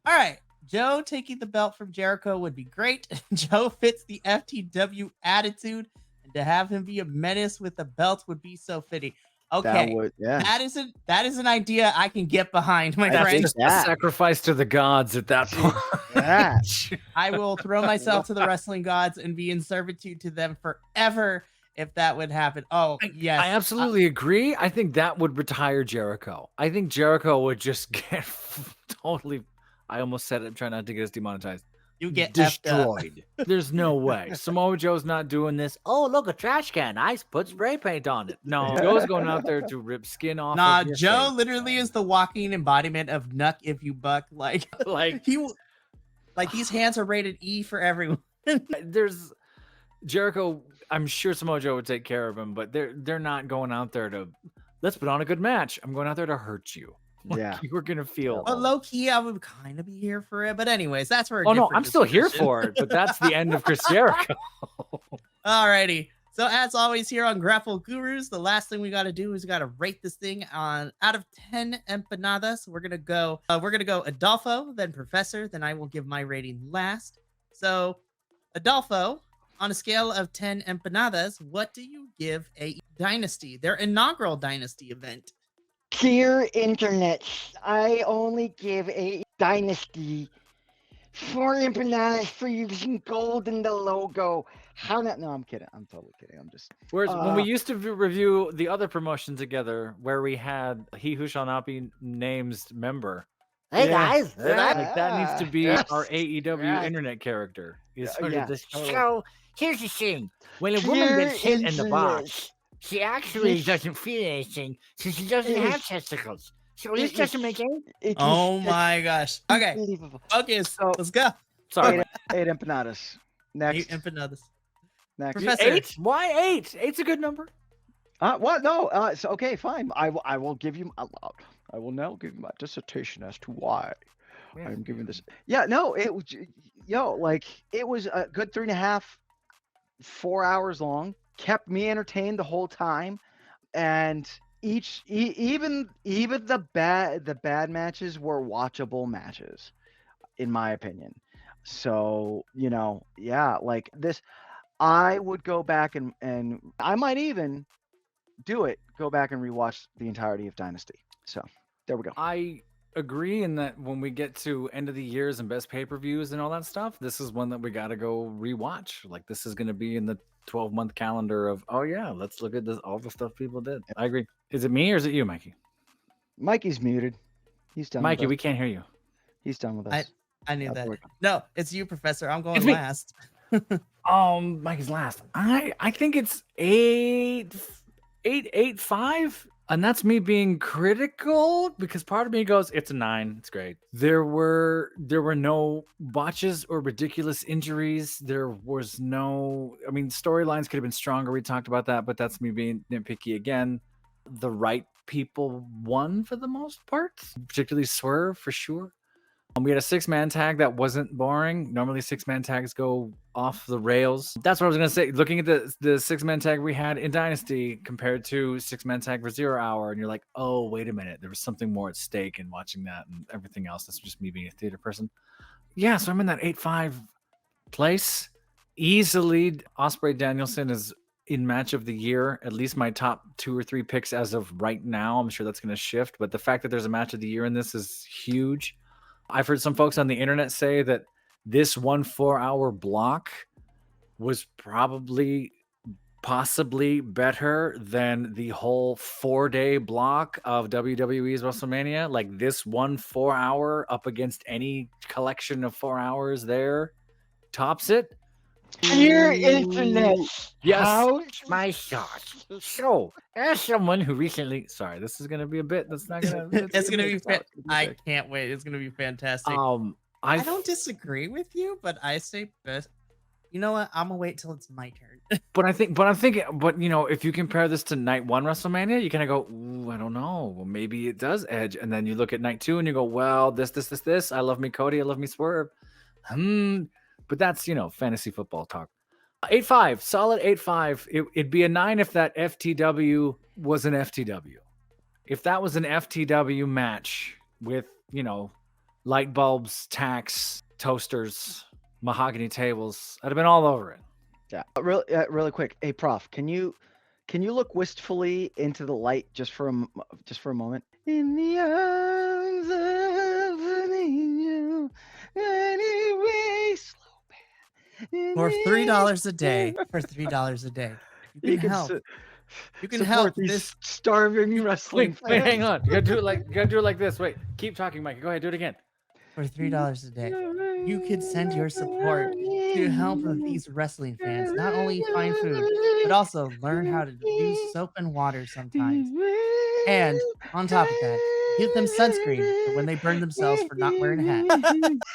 All right. Joe taking the belt from Jericho would be great. Joe fits the FTW attitude, and to have him be a menace with the belt would be so fitting. Okay, that is an idea I can get behind, my friend. Just a sacrifice to the gods at that point. I will throw myself to the wrestling gods and be in servitude to them forever if that would happen. Oh, yes. I absolutely agree. I think that would retire Jericho. I think Jericho would just get totally, I almost said it, I'm trying not to get us demonetized. You get destroyed. There's no way. Samoa Joe's not doing this. Oh, look, a trash can. I put spray paint on it. No, Joe's going out there to rip skin off. Nah, Joe face. Literally is the walking embodiment of Nuck if you buck. Like these hands are rated E for everyone. There's Jericho. I'm sure Samoa Joe would take care of him, but they're not going out there to let's put on a good match. I'm going out there to hurt you. You were gonna feel. Well, low key, I would kind of be here for it, but anyways, that's where. Oh no, I'm still here for it, but that's the end of Chris Jericho. Alrighty. So as always, here on Grapple Gurus, the last thing we got to do is we got to rate this thing on out of 10 empanadas. We're gonna go Adolfo, then Professor, then I will give my rating last. So, Adolfo, on a scale of 10 empanadas, what do you give a Dynasty, their inaugural Dynasty event? Dear internet, I only give a Dynasty 4 empanadas for using gold in the logo. How not? No, I'm kidding. I'm totally kidding. I'm just. Whereas when we used to review the other promotion together, where we had He Who Shall Not Be Named's member. Hey guys, like that needs to be our AEW internet character. So here's the thing: when a woman gets hit in the box, she actually doesn't feel anything since she doesn't have testicles. So this doesn't make any. Oh my gosh. Okay. Okay, so let's go. Sorry. 8 empanadas. Next. 8 empanadas. Next. Professor. 8? Why 8? 8's a good number. What? No. So okay, fine. I will give you. I will now give you my dissertation as to why I'm giving this. Yeah. No. It was. It was a good 3.5, 4 hours long. Kept me entertained the whole time. and even the bad matches were watchable matches, in my opinion. So yeah, like this, I would go back and I might even go back and rewatch the entirety of Dynasty. So there we go. I agree in that when we get to end of the years and best pay-per-views and all that stuff, this is one that we got to go rewatch. Like, this is going to be in the 12-month calendar of, oh yeah, let's look at this, all the stuff people did. I agree. Is it me or is it you, Mikey? Mikey's muted. He's done. Mikey, with us. we can't hear you. He's done with us. I knew That's that. where- No, it's you, Professor. I'm going It's me. last. Mikey's last. I think it's 8.85, and that's me being critical because part of me goes, it's a 9. It's great. There were no botches or ridiculous injuries. There was no. I mean, storylines could have been stronger. We talked about that, but that's me being nitpicky again. The right people won for the most part, particularly Swerve for sure. We had a 6-man tag that wasn't boring. Normally 6-man tags go off the rails. That's what I was going to say. Looking at the 6-man tag we had in Dynasty compared to 6-man tag for 0 Hour, and you're like, oh, wait a minute. There was something more at stake in watching that and everything else. That's just me being a theater person. Yeah, so I'm in that 8.5 place. Easily, Ospreay Danielson is in match of the year. At least my top 2 or 3 picks as of right now. I'm sure that's going to shift. But the fact that there's a match of the year in this is huge. I've heard some folks on the internet say that this 1 4-hour block was possibly better than the whole 4-day block of WWE's WrestleMania. Like, this 1 4-hour up against any collection of 4 hours there tops it. Dear internet, Yes. how's my thoughts? So, as someone who recently, Sorry, this is going to be a bit that's not going to. It's gonna be. I can't wait. It's gonna be fantastic. I don't disagree with you, but I say best. You know what? I'm gonna wait till it's my turn. But I'm thinking, if you compare this to night 1 WrestleMania, you kind of go, ooh, I don't know. Well, maybe it does edge. And then you look at night 2 and you go, well, this. I love me Cody. I love me Swerve. But that's, fantasy football talk. 8.5, solid 8.5. It'd be a 9 if that FTW was an FTW. If that was an FTW match with, light bulbs, tacks, toasters, mahogany tables, I'd have been all over it. Yeah, really quick. Hey, Prof, can you look wistfully into the light just for a moment? In the arms of an angel, anyway, slow band. For $3 a day. For $3 a day. You can help. You can help these this. starving wrestling. Wait, hang on. You gotta do it like this. Wait, keep talking, Mike. Go ahead, do it again. For $3 a day, you could send your support to help these wrestling fans not only find food, but also learn how to use soap and water sometimes. And on top of that, give them sunscreen for when they burn themselves for not wearing a hat.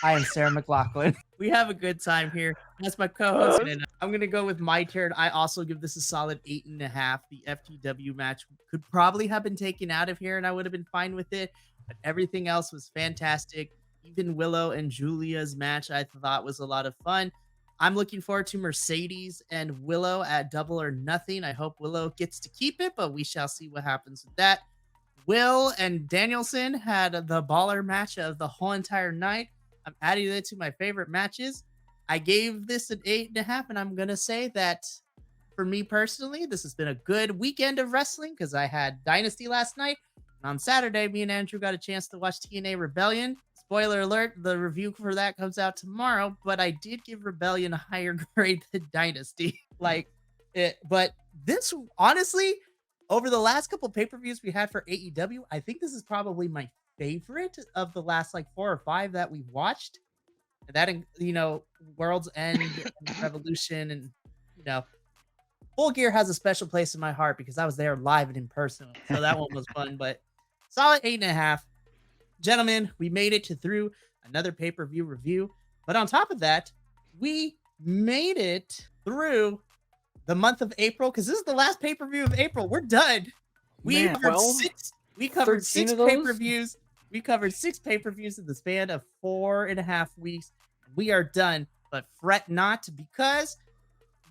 I am Sarah McLaughlin. We have a good time here. That's my co-host. And I'm going to go with my turn. I also give this a solid 8.5. The FTW match could probably have been taken out of here and I would have been fine with it. But everything else was fantastic. Even Willow and Julia's match I thought was a lot of fun. I'm looking forward to Mercedes and Willow at Double or Nothing. I hope Willow gets to keep it, but we shall see what happens with that. Will and Danielson had the baller match of the whole entire night. I'm adding it to my favorite matches. I gave this an 8.5, and I'm going to say that for me personally, this has been a good weekend of wrestling because I had Dynasty last night. And on Saturday, me and Andrew got a chance to watch TNA Rebellion. Spoiler alert, the review for that comes out tomorrow, but I did give Rebellion a higher grade than Dynasty. But this, honestly, over the last couple pay-per-views we had for AEW, I think this is probably my favorite of the last 4 or 5 that we've watched. That, World's End, and Revolution, and, Full Gear has a special place in my heart because I was there live and in person. So that one was fun, but solid 8.5. Gentlemen, we made it through another pay-per-view review. But on top of that, we made it through the month of April because this is the last pay-per-view of April. We're done. We covered 6 pay-per-views. We covered 6 pay-per-views in the span of 4.5 weeks. We are done. But fret not because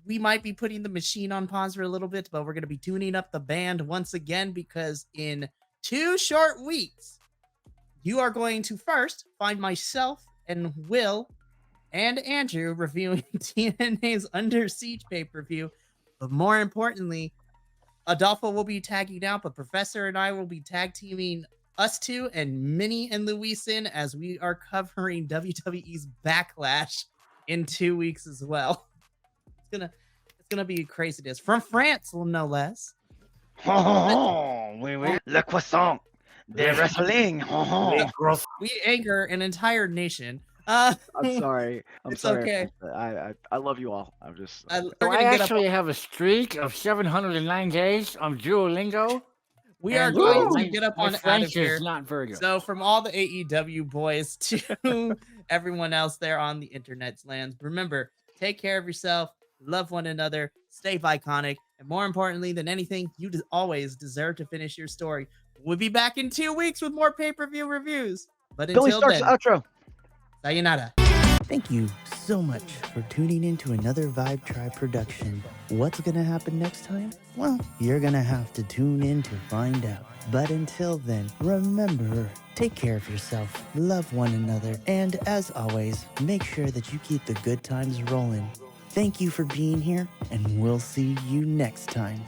we might be putting the machine on pause for a little bit, but we're going to be tuning up the band once again because in 2 short weeks, you are going to first find myself and Will and Andrew reviewing TNA's Under Siege pay-per-view. But more importantly, Adolfo will be tagging out, but Professor and I will be tag teaming us two and Minnie and Luisin as we are covering WWE's Backlash in 2 weeks as well. It's gonna be craziness from France, no less. Oui, oui. Le croissant de wrestling. We anger an entire nation. I'm sorry. It's okay. I love you all. I'm just. we're So gonna I get up- actually have a streak of 709 days on Duolingo. we are and, going my- to get up my on out of French here. is not very good. So from all the AEW boys to everyone else there on the internet's lands, remember, take care of yourself, love one another, stay Bi-Conic, and more importantly than anything, you always deserve to finish your story. We'll be back in 2 weeks with more pay-per-view reviews. But Billy until Stark's then, outro. sayonara. Thank you so much for tuning in to another Vibe Tribe production. What's going to happen next time? Well, you're going to have to tune in to find out. But until then, remember, take care of yourself, love one another, and as always, make sure that you keep the good times rolling. Thank you for being here, and we'll see you next time.